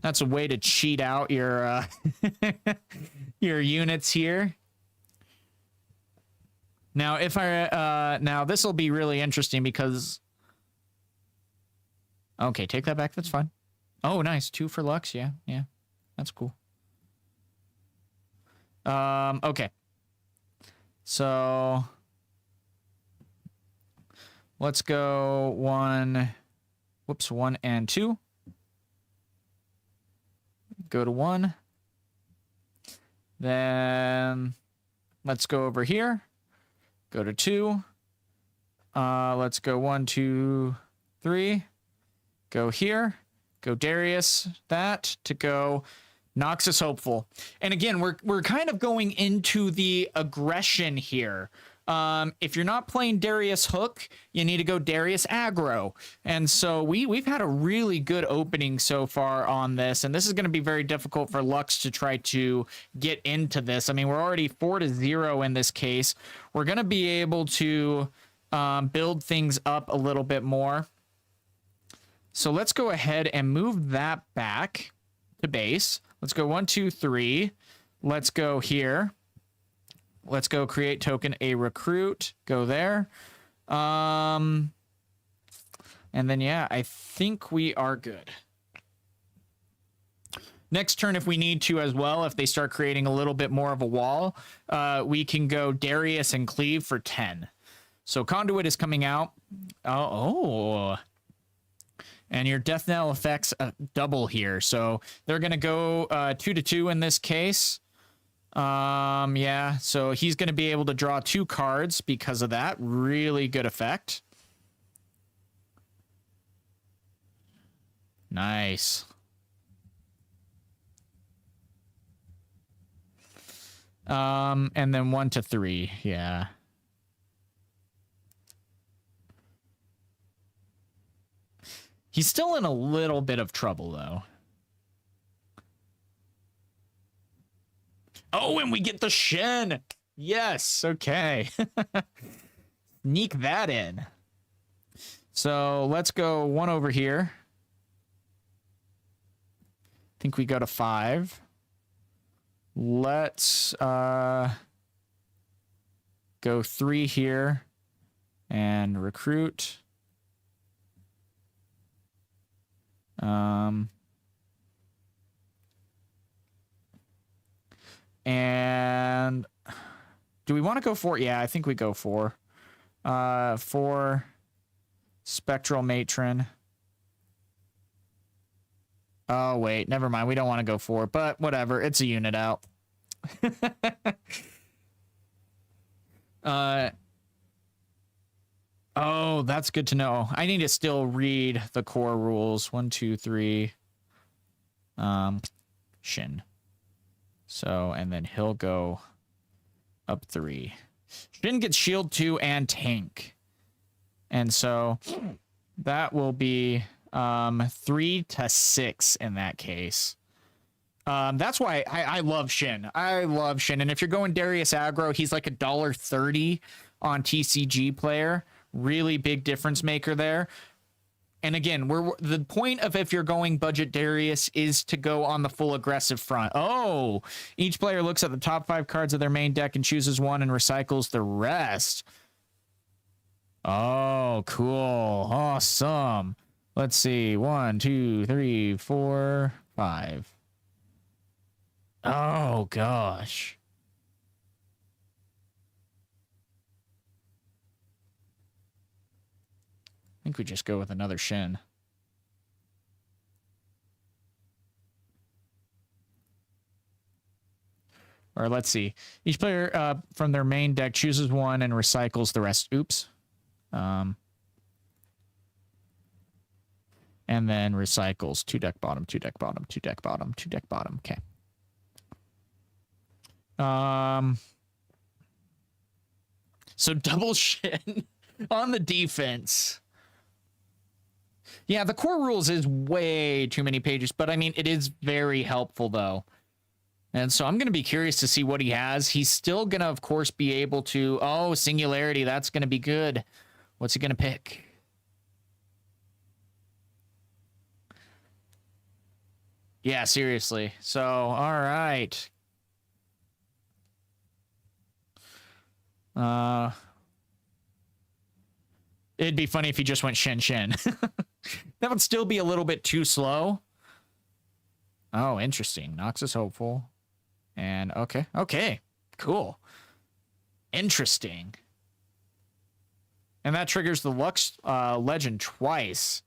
That's a way to cheat out your your units here. Now, if I now this will be really interesting because okay, take that back. That's fine. Oh, nice. 2 for Lux. Yeah, yeah, that's cool. Okay. So let's go 1. Whoops, 1 and 2. Go to 1. Then let's go over here. Go to 2. Let's go 1, 2, 3. Go here. Go Darius. That to go Noxus Hopeful. And again, we're kind of going into the aggression here. If you're not playing Darius Hook, you need to go Darius Aggro. And so we've had a really good opening so far on this, and this is going to be very difficult for Lux to try to get into this. I mean, we're already 4-0 in this case. We're going to be able to build things up a little bit more. So let's go ahead and move that back to base. Let's go 1, 2, 3. Let's go here. Let's go create token a recruit. Go there. And then, yeah, I think we are good. Next turn, if we need to as well, if they start creating a little bit more of a wall, we can go Darius and Cleave for 10. So Conduit is coming out. Oh. And your Death Knell effects double here. So they're going to go 2-2 in this case. Yeah, so he's going to be able to draw 2 cards because of that. Really good effect. Nice. And then 1-3. Yeah. He's still in a little bit of trouble, though. Oh, and we get the Shen. Yes, okay. Sneak that in. So let's go 1 over here. I think we go to 5. Let's go 3 here and recruit. And do we want to go 4? Yeah, I think we go 4. 4 Spectral Matron. Oh, wait, never mind. We don't want to go 4, but whatever. It's a unit out. Oh, that's good to know. I need to still read the core rules. 1, 2, 3. Shin. So, and then he'll go up 3. Shin gets shield 2 and tank. And so that will be 3-6 in that case. That's why I love Shin. I love Shin. And if you're going Darius Aggro, he's like $1.30 on TCG Player. Really big difference maker there. And again, the point of if you're going budget Darius is to go on the full aggressive front. Oh, each player looks at the top 5 cards of their main deck and chooses one and recycles the rest. Oh, cool. Awesome. Let's see. 1, 2, 3, 4, 5. Oh, gosh. I think we just go with another Shin. Or let's see. Each player from their main deck chooses one and recycles the rest. Oops. And then recycles 2 deck bottom, 2 deck bottom, 2 deck bottom, 2 deck bottom. Okay. So double Shin on the defense. Yeah, the core rules is way too many pages, but I mean, it is very helpful though. And so I'm going to be curious to see what he has. He's still going to, of course, be able to... Oh, Singularity. That's going to be good. What's he going to pick? Yeah, seriously. So, all right. It'd be funny if he just went Shen Shen. That would still be a little bit too slow. Oh, interesting. Nox is hopeful. And okay. Cool. Interesting. And that triggers the Lux legend twice.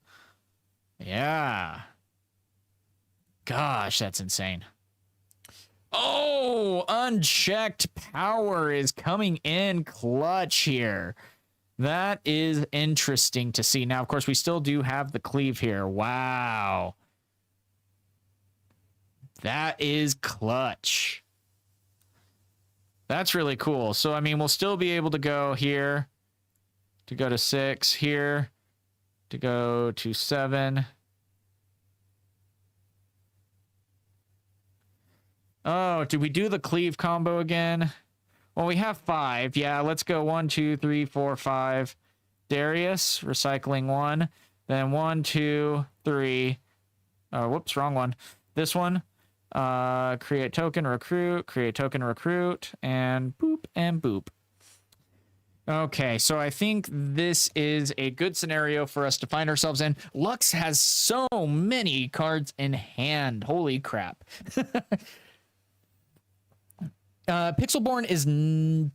Yeah. Gosh, that's insane. Oh, unchecked power is coming in clutch here. That is interesting to see. Now, of course, we still do have the cleave here. Wow. That is clutch. That's really cool. So, I mean, we'll still be able to go here, to go to 6, here, to go to 7. Oh, did we do the cleave combo again? Well, we have 5. Yeah, let's go 1, 2, 3, 4, 5. Darius, recycling 1. Then 1, 2, 3. Oh, whoops, wrong one. This one. Create token, recruit, and boop, and boop. Okay, so I think this is a good scenario for us to find ourselves in. Lux has so many cards in hand. Holy crap. Pixelborn is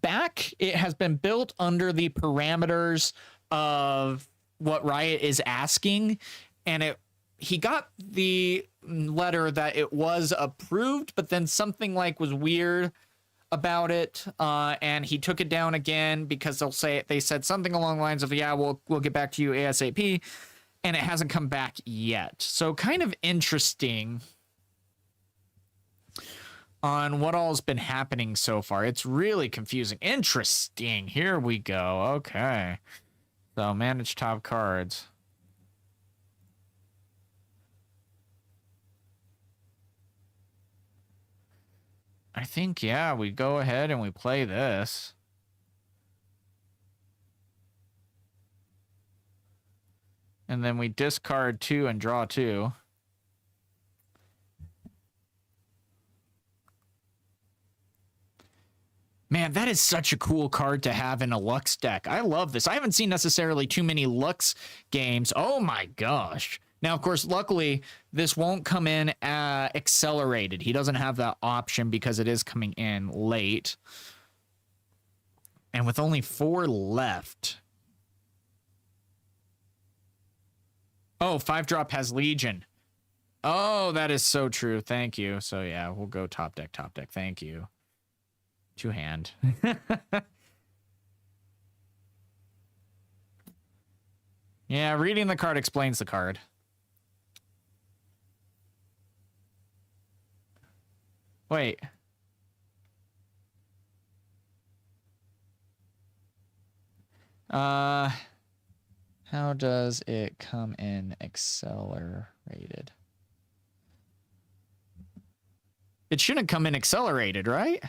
back. It has been built under the parameters of what Riot is asking, and he got the letter that it was approved, but then something like was weird about it, and he took it down again because they said something along the lines of, yeah, we'll get back to you ASAP, and it hasn't come back yet. So kind of interesting on what all's been happening so far. It's really confusing. Interesting. Here we go. Okay. So manage top cards. I think, yeah, we go ahead and we play this. And then we discard 2 and draw 2. Man, that is such a cool card to have in a Lux deck. I love this. I haven't seen necessarily too many Lux games. Oh my gosh. Now, of course, luckily, this won't come in accelerated. He doesn't have that option because it is coming in late. And with only 4 left. Oh, 5-drop has Legion. Oh, that is so true. Thank you. So, yeah, we'll go top deck. Thank you. 2-hand. Yeah, reading the card explains the card. Wait. How does it come in accelerated? It shouldn't come in accelerated, right?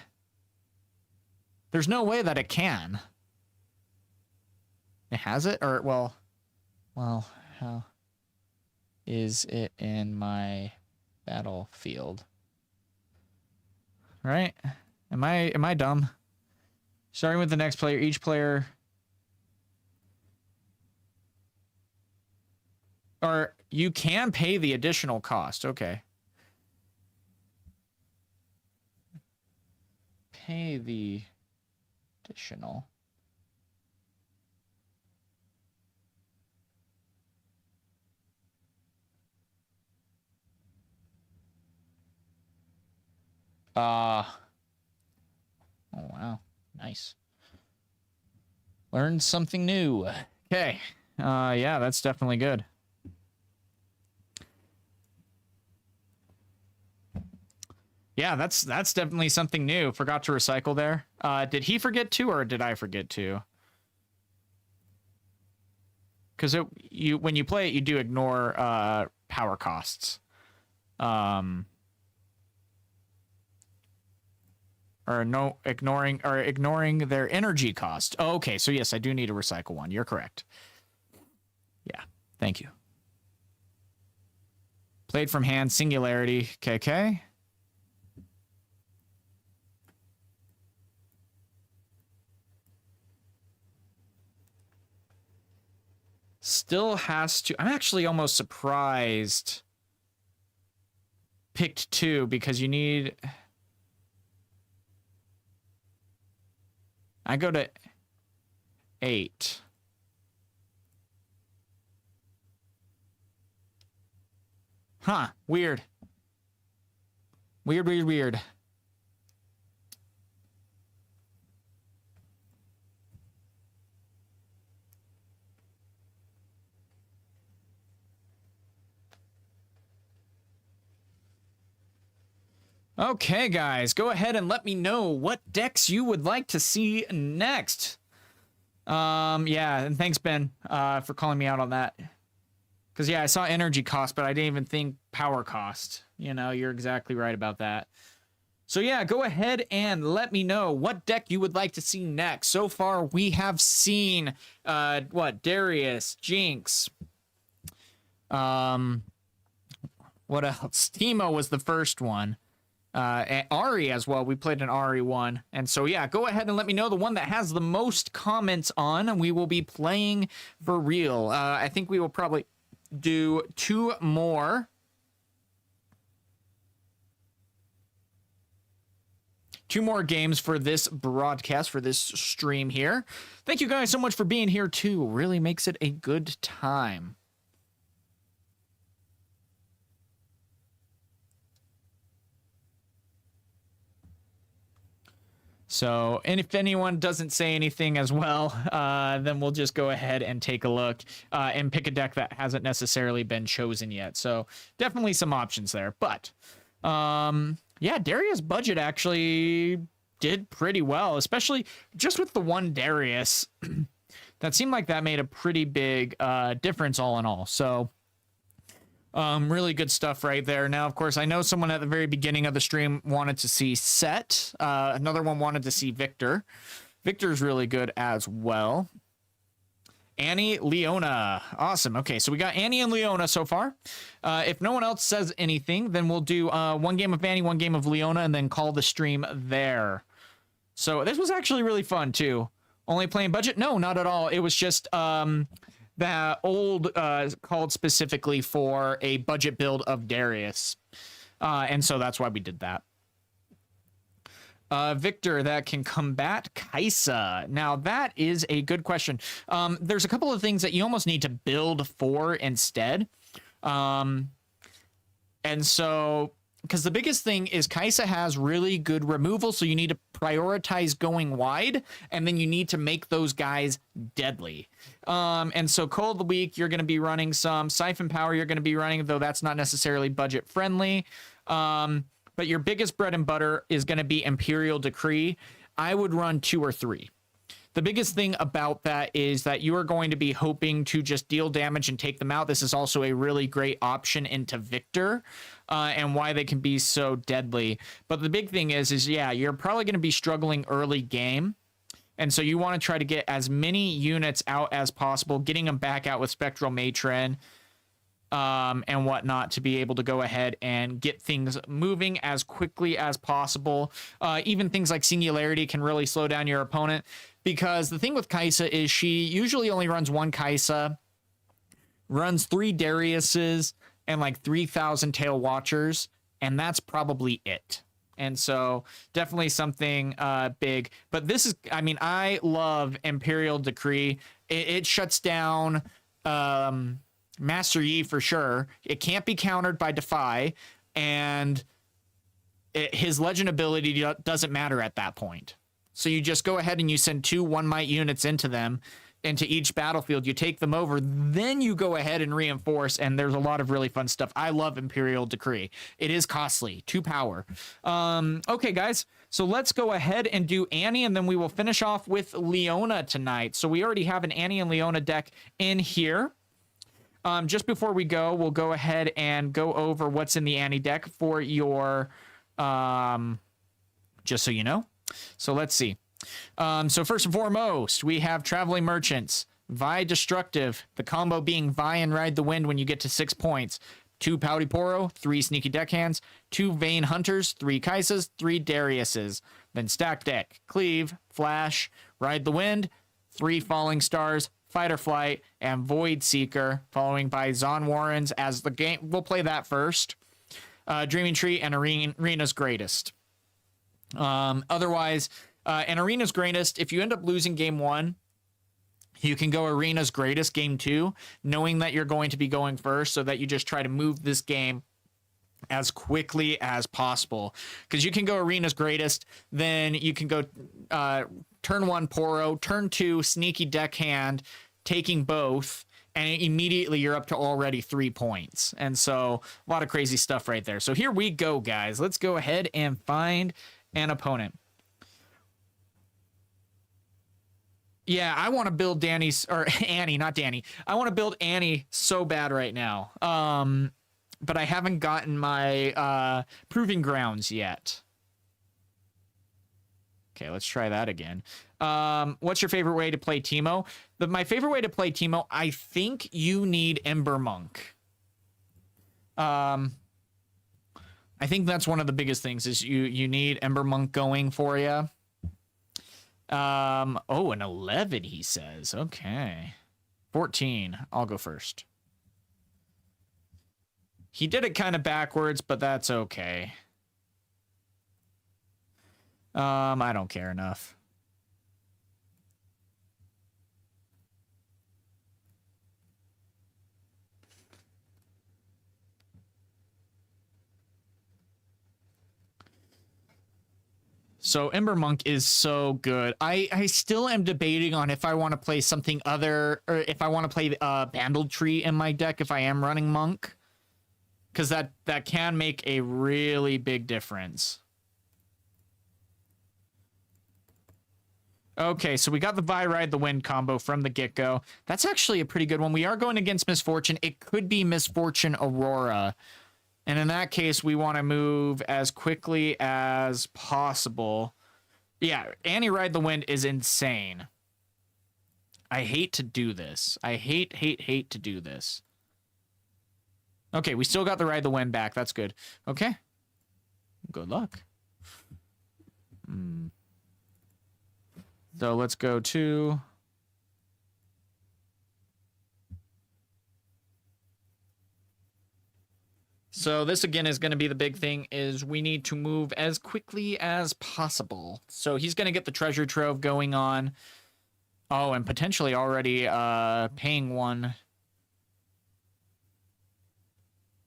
There's no way that it can. It has it? Or, well, how is it in my battlefield? Right? Am I dumb? Starting with the next player, each player... Or you can pay the additional cost. Okay. Pay the additional. Oh, wow. Nice. Learned something new. Okay. Yeah, that's definitely good. Yeah, that's definitely something new. Forgot to recycle there. Did he forget to, or did I forget to? Because when you play it, you do ignore power costs. Or ignoring their energy cost. Oh, okay, so yes, I do need to recycle one. You're correct. Yeah, thank you. Played from hand, Singularity. Okay. Still has to... I'm actually almost surprised. Picked 2 because you need... I go to 8. Huh. Weird. Weird. Okay, guys, go ahead and let me know what decks you would like to see next. Yeah, and thanks, Ben, for calling me out on that. Because, yeah, I saw energy cost, but I didn't even think power cost. You know, you're exactly right about that. So, yeah, go ahead and let me know what deck you would like to see next. So far, we have seen, Darius, Jinx. What else? Teemo was the first one. And Ari as well. We played an Ari one. And so, yeah, go ahead and let me know the one that has the most comments on, and we will be playing for real. I think we will probably do 2 more. 2 more games for this broadcast, for this stream here. Thank you guys so much for being here, too. Really makes it a good time. So, and if anyone doesn't say anything as well, then we'll just go ahead and take a look and pick a deck that hasn't necessarily been chosen yet. So, definitely some options there. But, yeah, Darius' budget actually did pretty well, especially just with the one Darius. That seemed like that made a pretty big difference all in all. So, really good stuff right there. Now, of course, I know someone at the very beginning of the stream wanted to see Sett. Another one wanted to see Viktor. Viktor's really good as well. Annie, Leona. Awesome. Okay, so we got Annie and Leona so far. If no one else says anything, then we'll do 1 game of Annie, 1 game of Leona, and then call the stream there. So this was actually really fun, too. Only playing budget? No, not at all. It was just... that old called specifically for a budget build of Darius. And so that's why we did that. Viktor that can combat Kai'Sa. Now, that is a good question. There's a couple of things that you almost need to build for instead. And so... because the biggest thing is Kai'Sa has really good removal, so you need to prioritize going wide, and then you need to make those guys deadly. And so Cold of the Week, you're going to be running some. Siphon Power, you're going to be running, though that's not necessarily budget-friendly. But your biggest bread and butter is going to be Imperial Decree. I would run 2 or 3. The biggest thing about that is that you are going to be hoping to just deal damage and take them out. This is also a really great option into Viktor and why they can be so deadly. But the big thing is yeah, you're probably going to be struggling early game. And so you want to try to get as many units out as possible, getting them back out with Spectral Matron and whatnot to be able to go ahead and get things moving as quickly as possible. Even things like Singularity can really slow down your opponent. Because the thing with Kai'Sa is she usually only runs 1 Kai'Sa, runs 3 Dariuses, and like 3,000 Tail Watchers, and that's probably it. And so definitely something big. But this is, I mean, I love Imperial Decree. It shuts down Master Yi for sure. It can't be countered by Defy, and his legend ability doesn't matter at that point. So you just go ahead and you send 2 1-might units into each battlefield. You take them over, then you go ahead and reinforce, and there's a lot of really fun stuff. I love Imperial Decree. It is costly, 2 power. Okay, guys, so let's go ahead and do Annie, and then we will finish off with Leona tonight. So we already have an Annie and Leona deck in here. Just before we go, we'll go ahead and go over what's in the Annie deck for your, just so you know. So let's see. So first and foremost, we have Traveling Merchants, Vi Destructive, the combo being Vi and Ride the Wind when you get to 6 points. 2 Pouty Poro, 3 Sneaky Deckhands, 2 Vayne Hunters, 3 Kaisas, 3 Dariuses. Then stack deck, Cleave, Flash, Ride the Wind, 3 Falling Stars, Fight or Flight, and Void Seeker, following by Zon Warrens as the game. We'll play that first. Dreaming Tree and Arena's Greatest. Otherwise, and Arena's Greatest, if you end up losing game 1, you can go Arena's Greatest game 2, knowing that you're going to be going first, so that you just try to move this game as quickly as possible. Because you can go Arena's Greatest, then you can go turn 1 Poro, turn 2 Sneaky Deckhand, taking both, and immediately you're up to already 3 points. And so a lot of crazy stuff right there. So here we go, guys. Let's go ahead and find an opponent. Yeah, I want to build Annie, not Danny. I want to build Annie so bad right now. But I haven't gotten my proving grounds yet. Okay, let's try that again. What's your favorite way to play Teemo? My favorite way to play Teemo, I think you need Ember Monk. I think that's one of the biggest things is you need Ember Monk going for you. Oh, an 11, he says. Okay. 14. I'll go first. He did it kind of backwards, but that's okay. I don't care enough. So Ember Monk is so good. I still am debating on if I want to play something other, or if I want to play Bandle Tree in my deck if I am running Monk. Because that can make a really big difference. Okay, so we got the Vi Ride the Wind combo from the get-go. That's actually a pretty good one. We are going against Misfortune. It could be Misfortune Aurora. And in that case, we want to move as quickly as possible. Yeah, Annie Ride the Wind is insane. I hate to do this. I hate to do this. Okay, we still got the Ride the Wind back. That's good. Okay. Good luck. So let's go to... So this again is going to be the big thing, is we need to move as quickly as possible. So he's going to get the treasure trove going on. Oh, and potentially already paying one.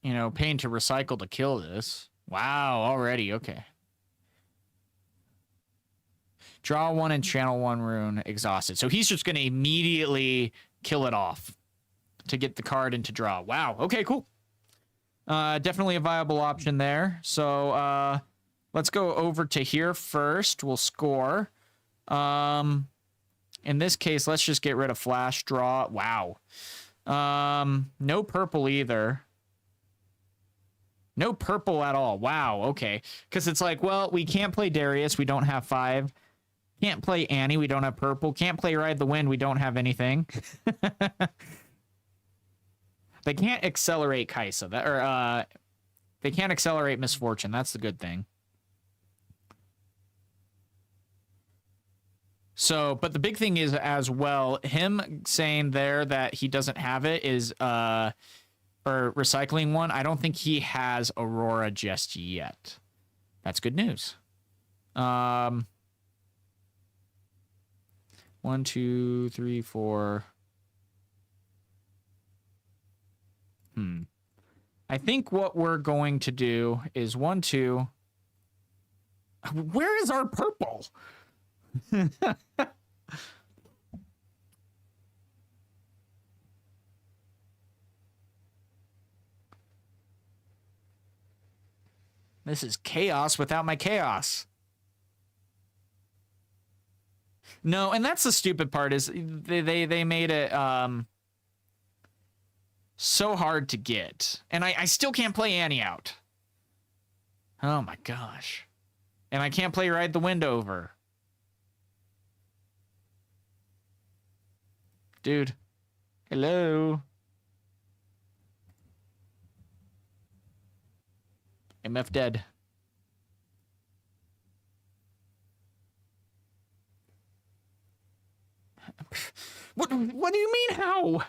You know, paying to recycle to kill this. Wow, already, okay. Draw 1 and channel 1 rune, exhausted. So he's just going to immediately kill it off to get the card into draw. Wow, okay, cool. Definitely a viable option there. So let's go over to here first. We'll score. In this case, let's just get rid of flash draw. Wow. No purple either. No purple at all. Wow, okay. Because it's like, well, we can't play Darius. We don't have 5. Can't play Annie. We don't have purple. Can't play Ride the Wind. We don't have anything. They can't accelerate Kaisa. They can't accelerate Misfortune. That's the good thing. So, but the big thing is as well, him saying there that he doesn't have it is, or recycling one. I don't think he has Aurora just yet. That's good news. 1, 2, 3, 4. I think what we're going to do is 1, 2. Where is our purple? This is chaos without my chaos. No, and that's the stupid part is they made it so hard to get. And I still can't play Annie out. Oh my gosh. And I can't play Ride the Wind over. Dude. Hello. MF dead. What do you mean how?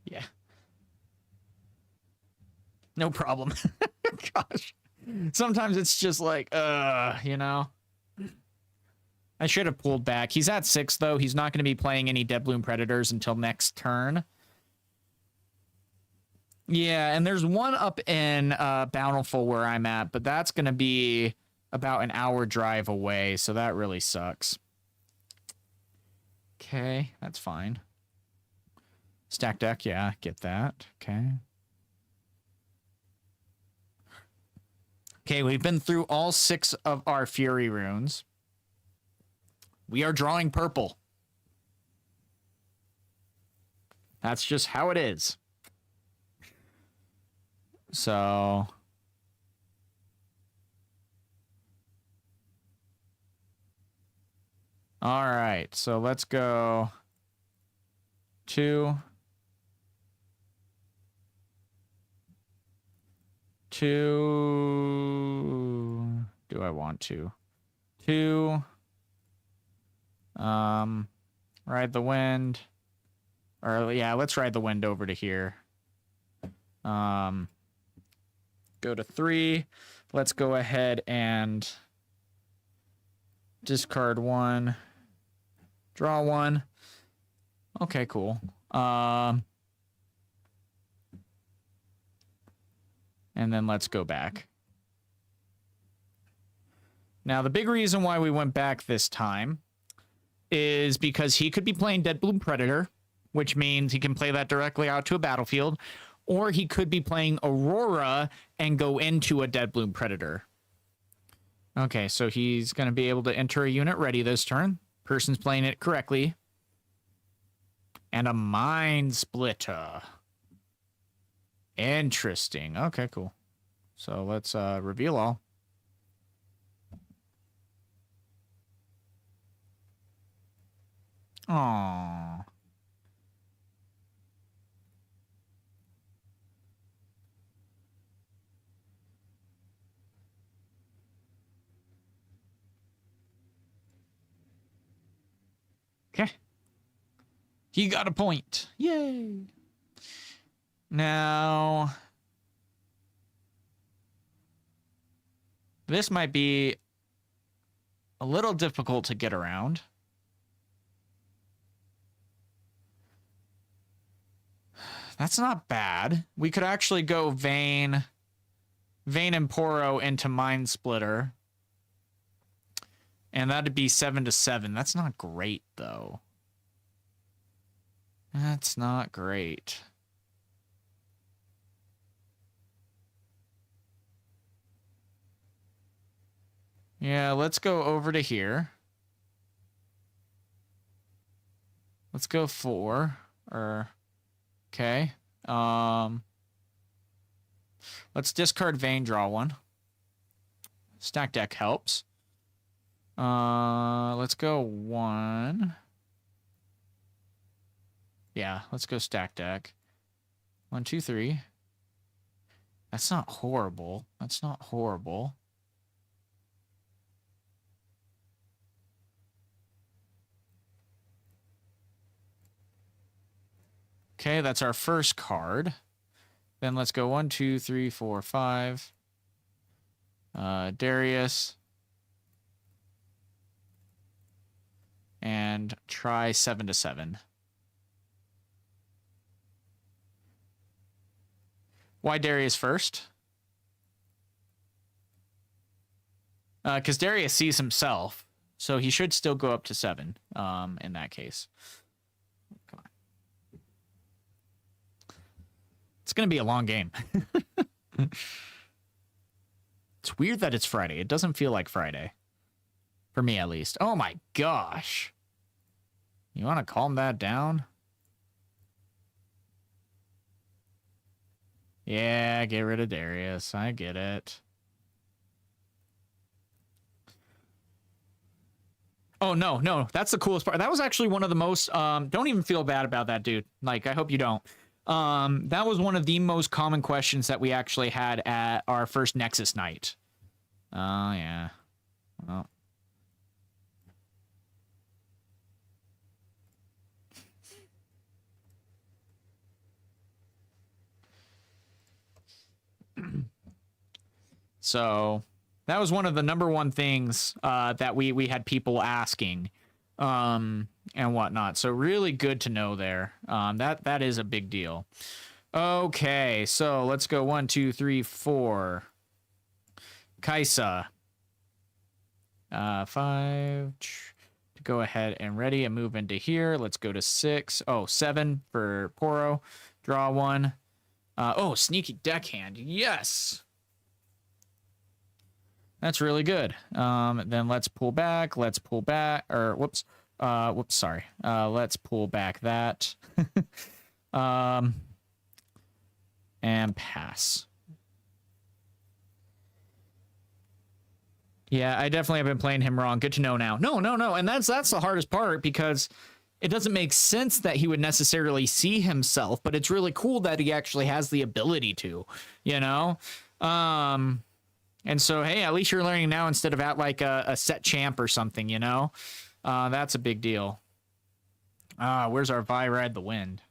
Yeah. No problem. Gosh. Sometimes it's just like, you know. I should have pulled back. He's at 6, though. He's not going to be playing any Deadbloom Predators until next turn. Yeah, and there's one up in Bountiful where I'm at, but that's going to be about an hour drive away, so that really sucks. Okay, that's fine. Stack deck, yeah, get that. Okay. Okay, we've been through all 6 of our Fury runes. We are drawing purple. That's just how it is. So... all right, so let's go 2. 2. Do I want to? 2. Ride the wind. Or yeah, let's ride the wind over to here. Go to 3. Let's go ahead and discard 1. Draw 1. Okay, cool. And then let's go back. Now, the big reason why we went back this time is because he could be playing Deadbloom Predator, which means he can play that directly out to a battlefield, or he could be playing Aurora and go into a Deadbloom Predator. Okay, so he's going to be able to enter a unit ready this turn. Person's playing it correctly. And a Mind Splitter. Interesting. Okay, cool. So let's reveal all. Aww. Okay. He got a point. Yay. Now, this might be a little difficult to get around. That's not bad. We could actually go Vayne and Poro into Mind Splitter. And that'd be 7-7. That's not great, though. That's not great. Yeah, let's go over to here. Let's go 4. Okay. Let's discard Vayne, draw 1. Stack deck helps. Let's go 1. Yeah, let's go stack deck. 1, 2, 3. That's not horrible. That's not horrible. Okay, that's our first card. Then let's go 1, 2, 3, 4, 5. Darius. And try 7-7. Why Darius first? Because Darius sees himself, so he should still go up to 7 in that case. Come on. It's going to be a long game. It's weird that it's Friday. It doesn't feel like Friday. For me, at least. Oh my gosh. You want to calm that down? Yeah, get rid of Darius. I get it. Oh, no, no. That's the coolest part. That was actually one of the most... don't even feel bad about that, dude. Like, I hope you don't. That was one of the most common questions that we actually had at our first Nexus night. Oh, yeah. Well... So that was one of the #1 things that we had people asking and whatnot. So really good to know there. That is a big deal. Okay, so let's go 1, 2, 3, 4. Kaisa. 5. To go ahead and ready and move into here. Let's go to 6. Oh, 7 for Poro. Draw 1. Oh, sneaky deckhand. Yes. That's really good. Then let's pull back. Let's pull back. Or whoops. Whoops. Sorry. Let's pull back that. And pass. Yeah, I definitely have been playing him wrong. Good to know now. No. And that's the hardest part, because it doesn't make sense that he would necessarily see himself, but it's really cool that he actually has the ability to, you know? And so, hey, at least you're learning now instead of at like a Sett champ or something, you know? That's a big deal. Where's our Vi Ride the Wind?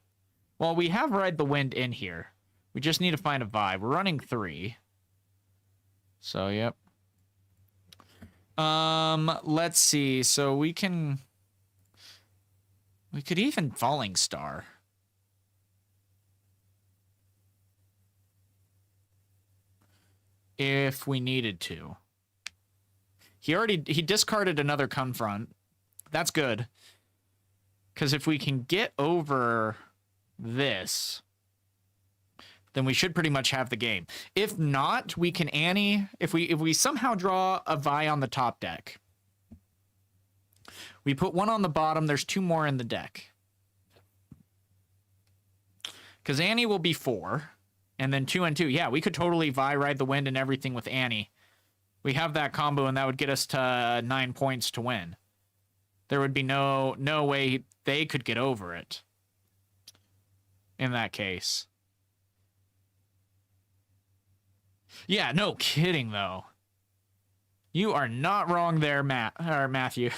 Well, we have Ride the Wind in here. We just need to find a Vi. We're running 3. So, yep. Let's see. So we could even Falling Star. If we needed to. He discarded another Confront. That's good. Because if we can get over this, then we should pretty much have the game. If not, we can Annie. If we somehow draw a Vi on the top deck, we put 1 on the bottom. There's 2 more in the deck. Because Annie will be 4. And then 2 and 2. Yeah, we could totally Vi Ride the Wind and everything with Annie. We have that combo, and that would get us to 9 points to win. There would be no way they could get over it. In that case. Yeah, no kidding, though. You are not wrong there, Matthew.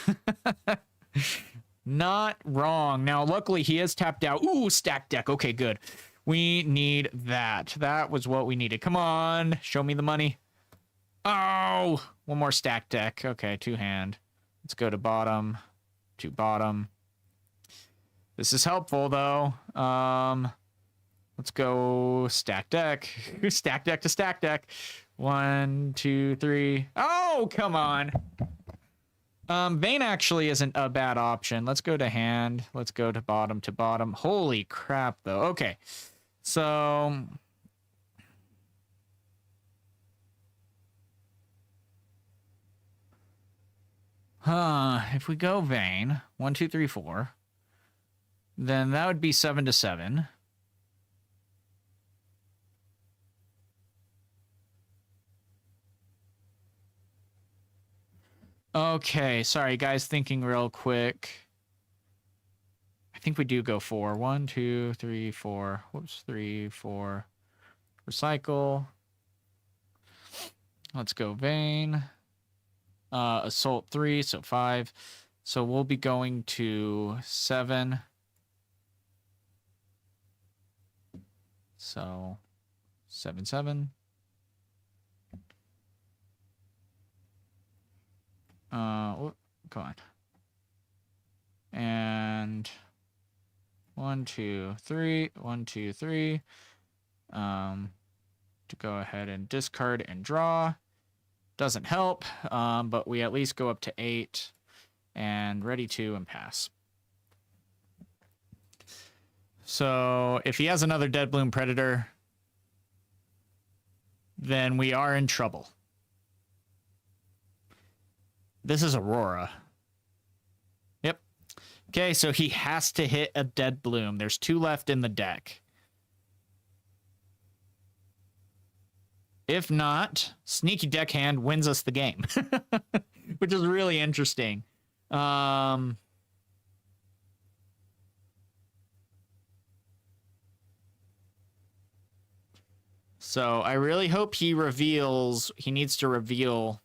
Not wrong. Now, luckily, he is tapped out. Ooh, stack deck. Okay, good. We need that. That was what we needed. Come on. Show me the money. Oh! 1 more stack deck. Okay, 2-hand. Let's go to bottom. To bottom. This is helpful, though. Let's go stack deck. Stack deck to stack deck. 1, 2, 3. Oh, come on. Vayne actually isn't a bad option. Let's go to hand. Let's go to bottom to bottom. Holy crap, though. Okay. So... if we go Vayne, 1, 2, 3, 4, then that would be 7 to 7. Okay, sorry guys, thinking real quick. I think we do go 4. 1, 2, 3, 4. Whoops, 3, 4. Recycle. Let's go Vayne. Assault 3, so 5. So we'll be going to 7. So 7, 7. Come on. And 1, 2, 3. 1, 2, 3. To go ahead and discard and draw. Doesn't help, but we at least go up to 8 and ready to and pass. So if he has another Dead Bloom Predator, then we are in trouble. This is Aurora. Yep. Okay, so he has to hit a Dead Bloom. There's 2 left in the deck. If not, Sneaky Deckhand wins us the game. Which is really interesting. So I really hope he reveals. He needs to reveal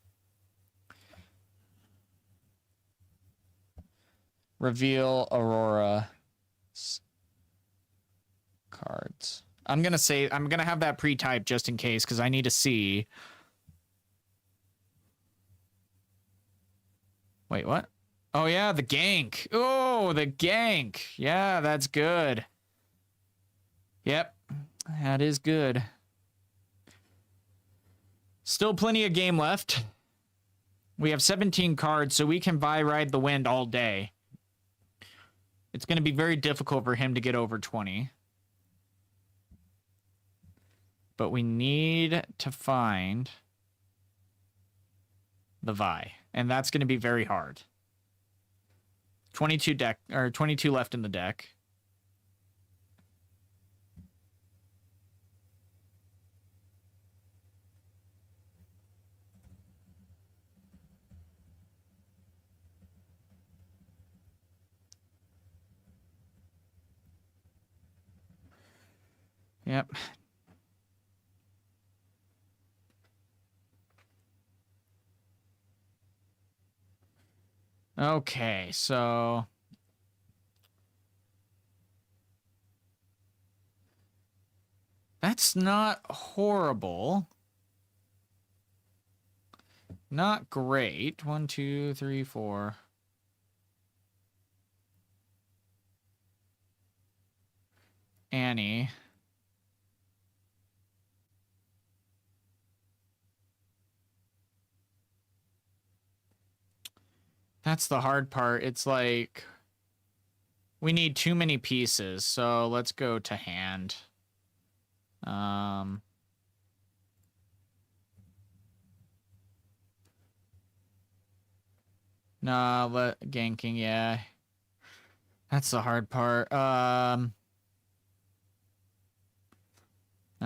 Aurora cards. I'm gonna have that pre-typed just in case because I need to see. Wait, what? Oh yeah, the gank. Oh, the gank. Yeah, that's good. Yep, that is good. Still plenty of game left. We have 17 cards, so we can ride the wind all day. It's going to be very difficult for him to get over 20. But we need to find the Vi, and that's going to be very hard. 22 left in the deck. Yep. Okay, so that's not horrible. Not great. 1, 2, 3, 4. Annie. That's the hard part. It's like we need too many pieces, so let's go to hand. Nah, ganking, yeah. That's the hard part. Not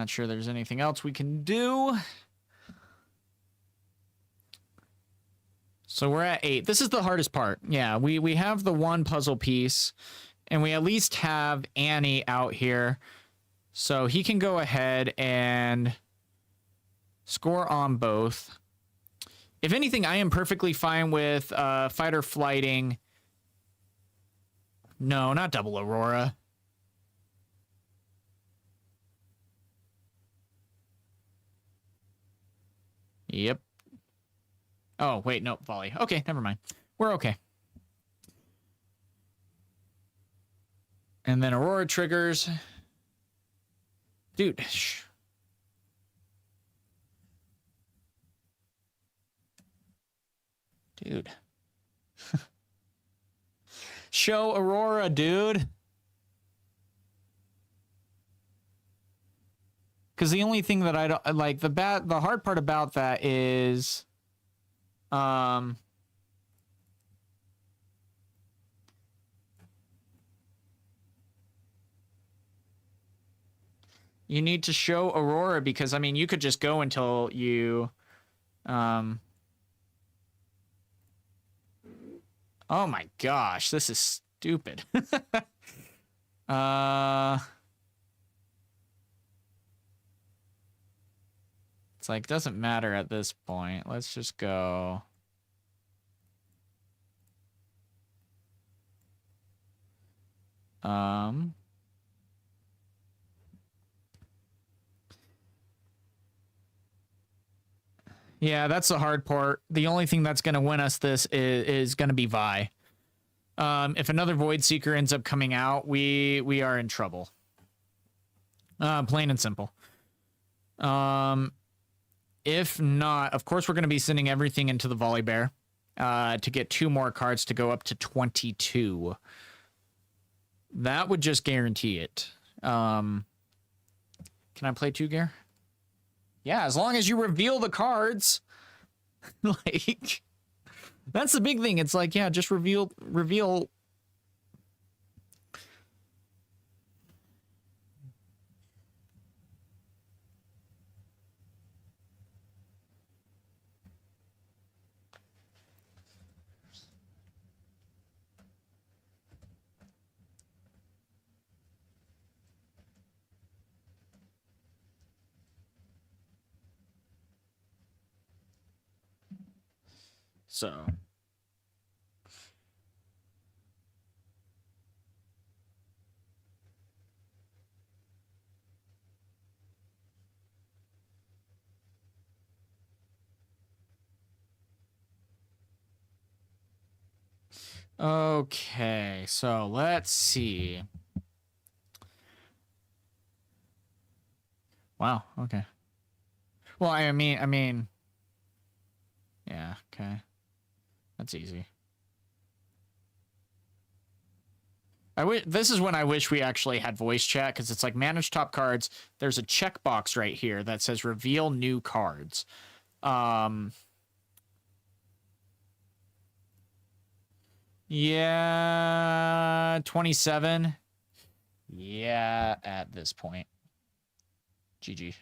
sure there's anything else we can do. So we're at 8. This is the hardest part. Yeah, we have the one puzzle piece, and we at least have Annie out here. So he can go ahead and score on both. If anything, I am perfectly fine with fight or flighting. No, not double Aurora. Yep. Oh, wait, no, volley. Okay, never mind. We're okay. And then Aurora triggers. Dude. Dude. Show Aurora, dude. Because the only thing that I don't like, the hard part about that is, you need to show Aurora because, I mean, you could just go until you, oh my gosh, this is stupid. It's like, doesn't matter at this point. Let's just go. Yeah, that's the hard part. The only thing that's going to win us this is going to be Vi. If another Void Seeker ends up coming out, we are in trouble. Plain and simple. If not, of course, we're going to be sending everything into the Volibear to get 2 more cards to go up to 22. That would just guarantee it. Can I play 2, Gare? Yeah, as long as you reveal the cards. Like, that's the big thing. It's like, yeah, just reveal. So. Okay, so let's see. Wow, okay. Well, I mean, yeah, okay. That's easy. This is when I wish we actually had voice chat, because it's like manage top cards. There's a checkbox right here that says reveal new cards. Yeah, 27. Yeah, at this point. GG.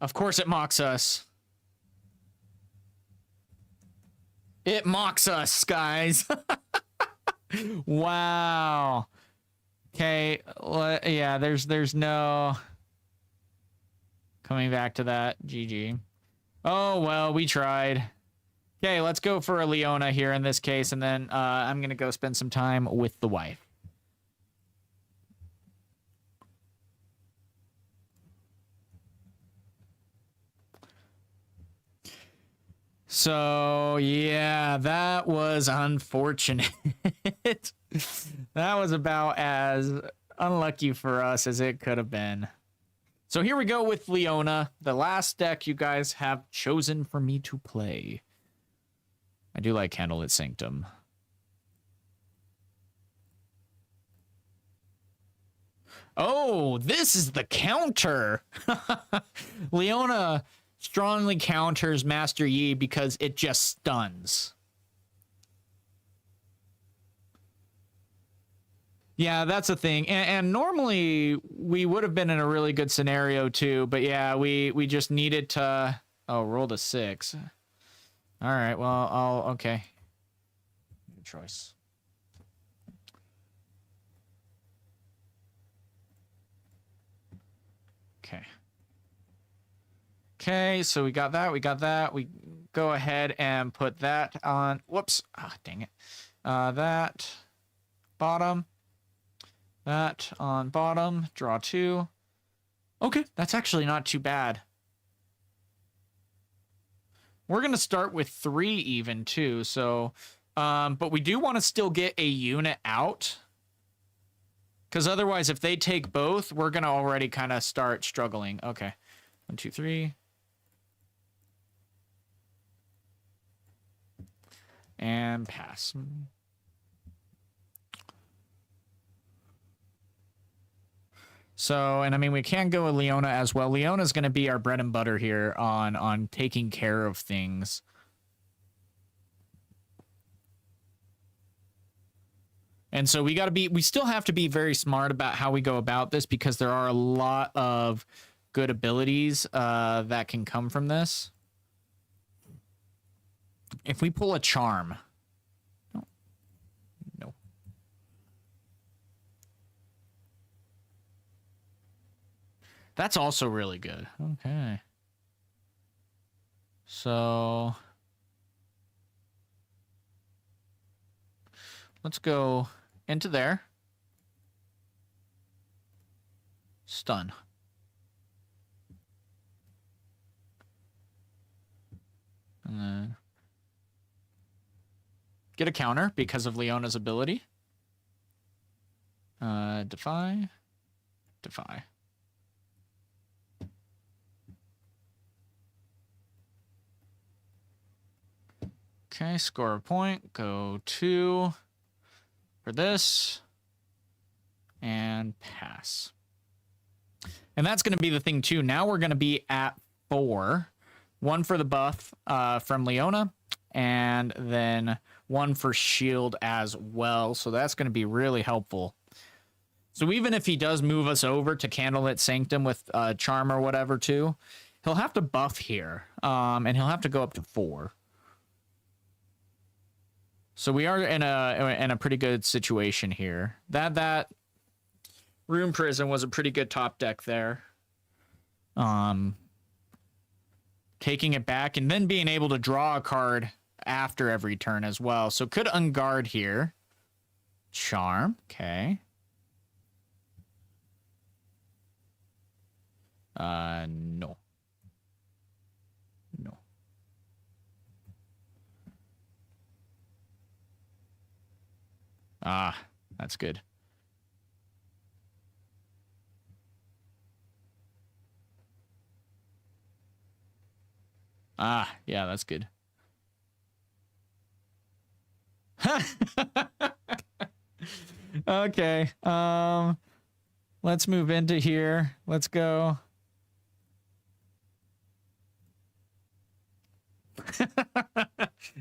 Of course it mocks us. It mocks us, guys. Wow. Okay, yeah, there's no coming back to that. GG. Oh, well, we tried. Okay, let's go for a Leona here in this case, and then I'm going to go spend some time with the wife. So, yeah, that was unfortunate. That was about as unlucky for us as it could have been. So here we go with Leona, the last deck you guys have chosen for me to play. I do like Candlelit Sanctum. Oh, this is the counter. Leona strongly counters Master Yi because it just stuns. Yeah, that's a thing. And normally we would have been in a really good scenario too, but yeah, we just needed to... Oh, rolled a 6. All right, well, okay. Good choice. Okay. Okay, so we got that. We go ahead and put that on. Whoops. Ah, dang it. That bottom. That on bottom. Draw 2. Okay, that's actually not too bad. We're going to start with 3 even too, so... but we do want to still get a unit out. Because otherwise, if they take both, we're going to already kind of start struggling. Okay. 1, 2, 3. And pass. So, and I mean, we can go with Leona as well. Leona's going to be our bread and butter here on taking care of things. And so we still have to be very smart about how we go about this, because there are a lot of good abilities that can come from this. If we pull a charm. No. That's also really good. Okay. So let's go into there. Stun. And then get a counter because of Leona's ability. Defy. Defy. Okay, score a point. Go 2 for this. And pass. And that's going to be the thing too. Now we're going to be at 4. 1 for the buff from Leona. And then 1 for shield as well. So that's going to be really helpful. So even if he does move us over to Candlelit Sanctum with Charm or whatever too, he'll have to buff here. And he'll have to go up to 4. So we are in a pretty good situation here. That Rune Prison was a pretty good top deck there. Taking it back and then being able to draw a card after every turn as well. So could unguard here. Charm, okay. No. No. Ah, that's good. Ah, yeah, that's good. Okay. Let's move into here. Let's go.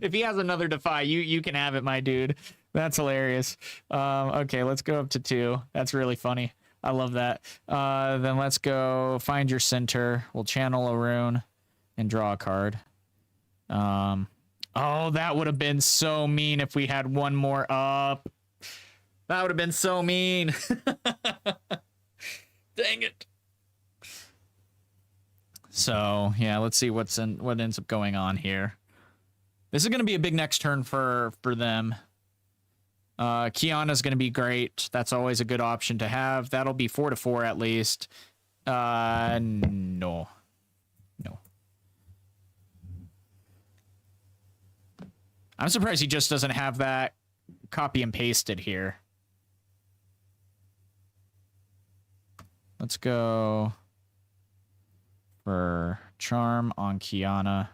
If he has another Defy, you can have it, my dude. That's hilarious. Okay, let's go up to 2. That's really funny. I love that. Then let's go find your center. We'll channel a rune and draw a card. Oh, that would have been so mean if we had one more up. That would have been so mean. Dang it. So, yeah, let's see what ends up going on here. This is going to be a big next turn for them. Kiana's going to be great. That's always a good option to have. That'll be 4/4 at least. No. No. I'm surprised he just doesn't have that copy and pasted here. Let's go for Charm on Kiana.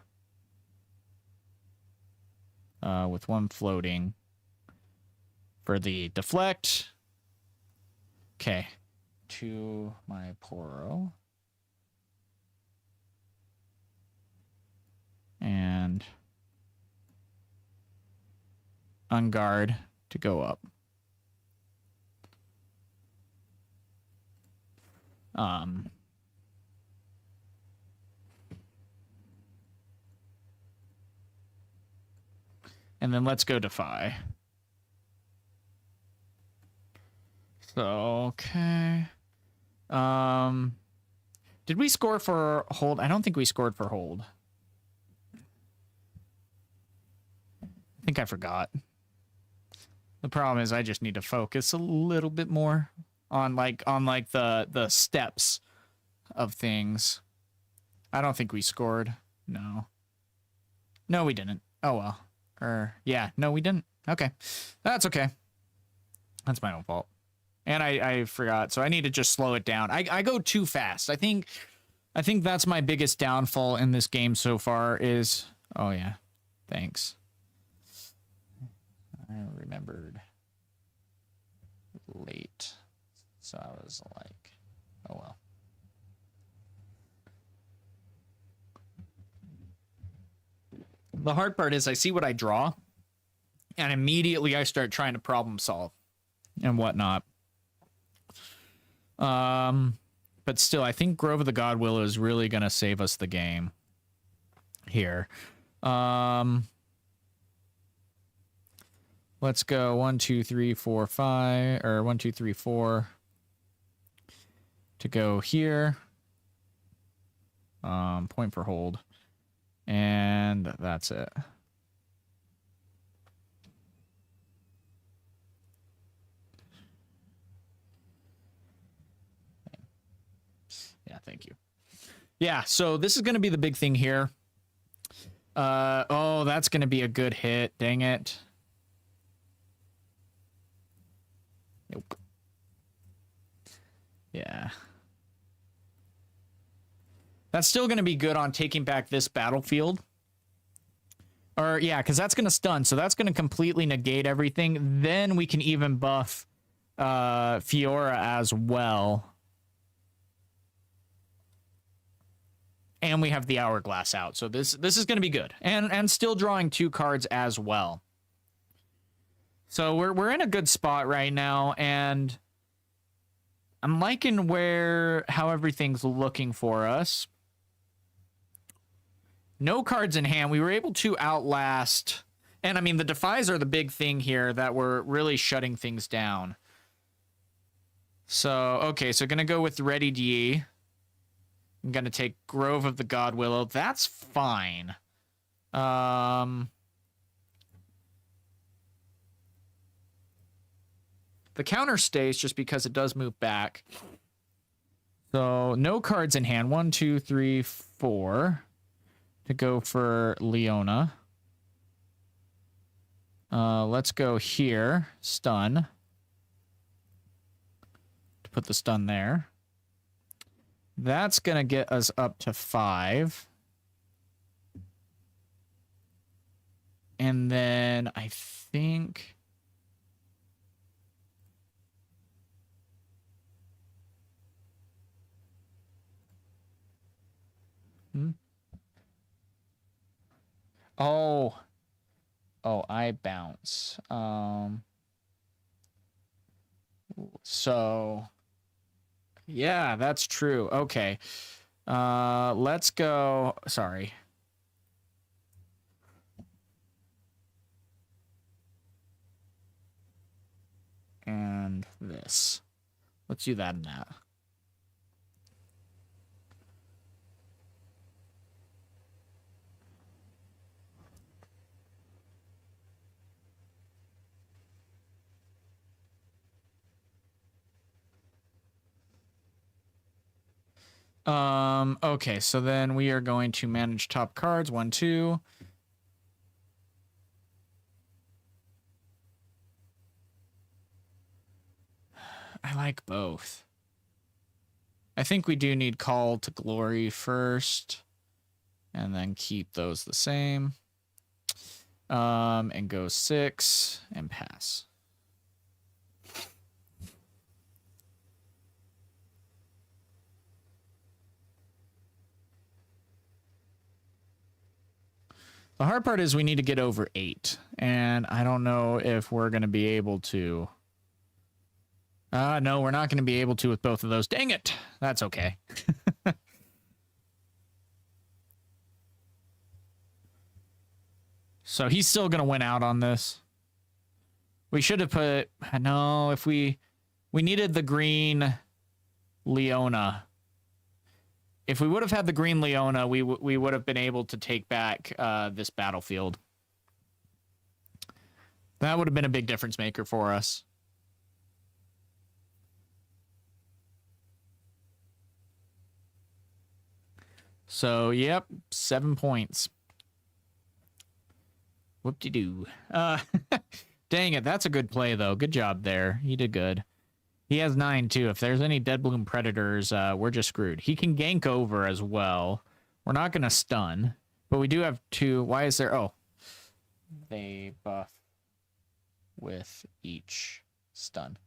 With 1 floating. For the deflect. Okay. To my Poro. And unguard to go up. And then let's go Defy. So, okay. Did we score for hold? I don't think we scored for hold. I think I forgot. The problem is I just need to focus a little bit more on the steps of things. I don't think we scored. No. No, we didn't. Oh well. Yeah, no, we didn't. Okay. That's okay. That's my own fault. And I forgot, so I need to just slow it down. I go too fast. I think that's my biggest downfall in this game so far is... Oh, yeah. Thanks. I remembered late. So I was like, oh, well. The hard part is I see what I draw, and immediately I start trying to problem solve and whatnot. But still, I think Grove of the Godwillow is really going to save us the game here. Let's go 1, 2, 3, 4, 5, or 1, 2, 3, 4 to go here. Point for hold. And that's it. Yeah, thank you. Yeah, so this is going to be the big thing here. Oh, that's going to be a good hit. Dang it. Nope. Yeah. That's still going to be good on taking back this battlefield. Or, yeah, because that's going to stun. So that's going to completely negate everything. Then we can even buff Fiora as well. And we have the Hourglass out. So this is going to be good. And still drawing 2 cards as well. So we're in a good spot right now. And I'm liking how everything's looking for us. No cards in hand. We were able to outlast And I mean, the defies are the big thing here that were really shutting things down. So, okay, so gonna go with Ready D. I'm gonna take Grove of the God Willow. That's fine. The counter stays just because it does move back. So no cards in hand. 1, 2, 3, 4 to go for Leona. Let's go here. Stun. To put the stun there. That's going to get us up to 5. And then I think... Oh, I bounce. So yeah, that's true. Okay. Let's go. Sorry. And this. Let's do that and that. Okay, so then we are going to manage top cards. 1, 2. I like both. I think we do need Call to Glory first. And then keep those the same. And go 6 and pass. The hard part is we need to get over 8. And I don't know if we're going to be able to. No, we're not going to be able to with both of those. Dang it. That's okay. So he's still going to win out on this. We should have put... No, if we needed the green Leona. If we would have had the green Leona, we would have been able to take back this battlefield. That would have been a big difference maker for us. So, yep, 7 points. Whoop-de-doo. Dang it, that's a good play, though. Good job there. He did good. He has 9, too. If there's any Dead Bloom Predators, we're just screwed. He can gank over as well. We're not going to stun, but we do have 2. Why is there... Oh. They buff with each stun.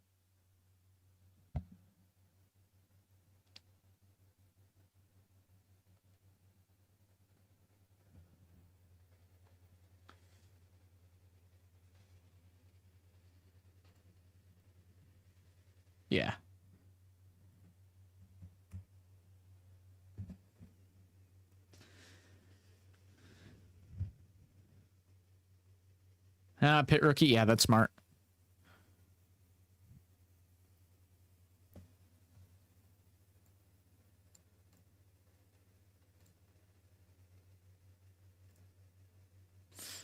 Yeah. Pit rookie. Yeah, that's smart.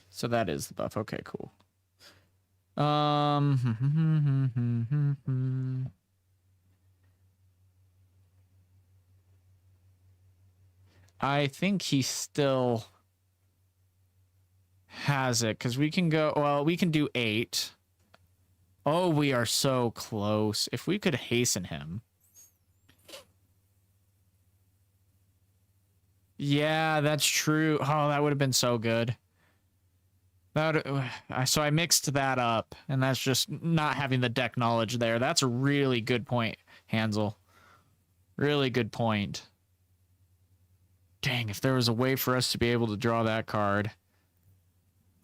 So that is the buff. Okay, cool. I think he still has it because we can go. Well, we can do 8. Oh, we are so close. If we could hasten him. Yeah, that's true. Oh, that would have been so good. So I mixed that up, and that's just not having the deck knowledge there. That's a really good point, Hansel. Really good point. Dang, if there was a way for us to be able to draw that card.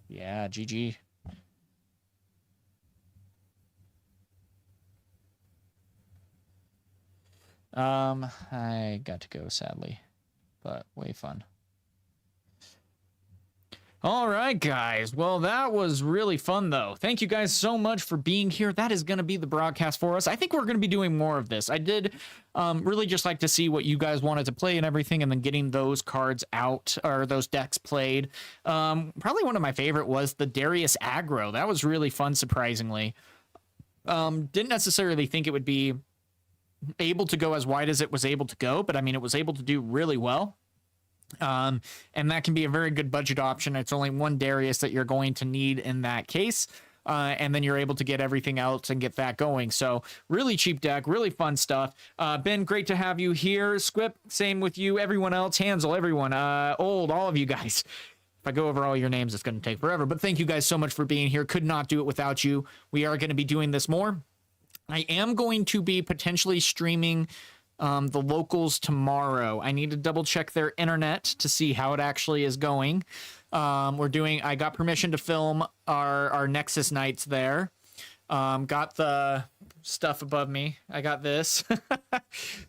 Yeah, GG. I got to go, sadly, but way fun. All right, guys. Well, that was really fun, though. Thank you guys so much for being here. That is going to be the broadcast for us. I think we're going to be doing more of this. I did really just like to see what you guys wanted to play and everything, and then getting those cards out, or those decks played. Probably one of my favorite was the Darius aggro. That was really fun, surprisingly. Didn't necessarily think it would be able to go as wide as it was able to go, but I mean, it was able to do really well. And that can be a very good budget option. It's only one Darius that you're going to need in that case. And then you're able to get everything else and get that going. So really cheap deck, really fun stuff. Ben, great to have you here. Squip, same with you. Everyone else, Hansel, everyone, Old, all of you guys. If I go over all your names, it's going to take forever. But thank you guys so much for being here. Could not do it without you. We are going to be doing this more. I am going to be potentially streaming the locals tomorrow. I need to double check their internet to see how it actually is going. I got permission to film our Nexus nights there. Got the stuff above me. I got this.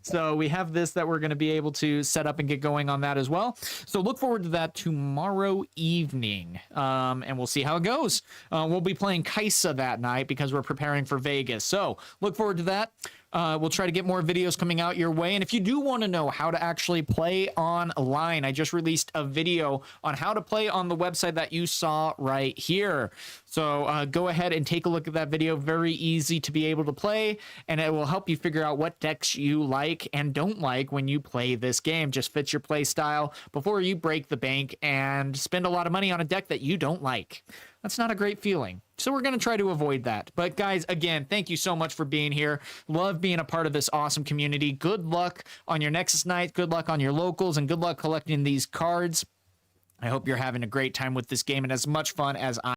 So we have this that we're going to be able to set up and get going on that as well. So look forward to that tomorrow evening. And we'll see how it goes. We'll be playing Kaisa that night because we're preparing for Vegas. So look forward to that. We'll try to get more videos coming out your way. And if you do want to know how to actually play online, I just released a video on how to play on the website that you saw right here. So go ahead and take a look at that video. Very easy to be able to play, and it will help you figure out what decks you like and don't like when you play this game. Just fits your play style before you break the bank and spend a lot of money on a deck that you don't like. That's not a great feeling. So we're going to try to avoid that. But guys, again, thank you so much for being here. Love being a part of this awesome community. Good luck on your Nexus night. Good luck on your locals, and good luck collecting these cards. I hope you're having a great time with this game and as much fun as I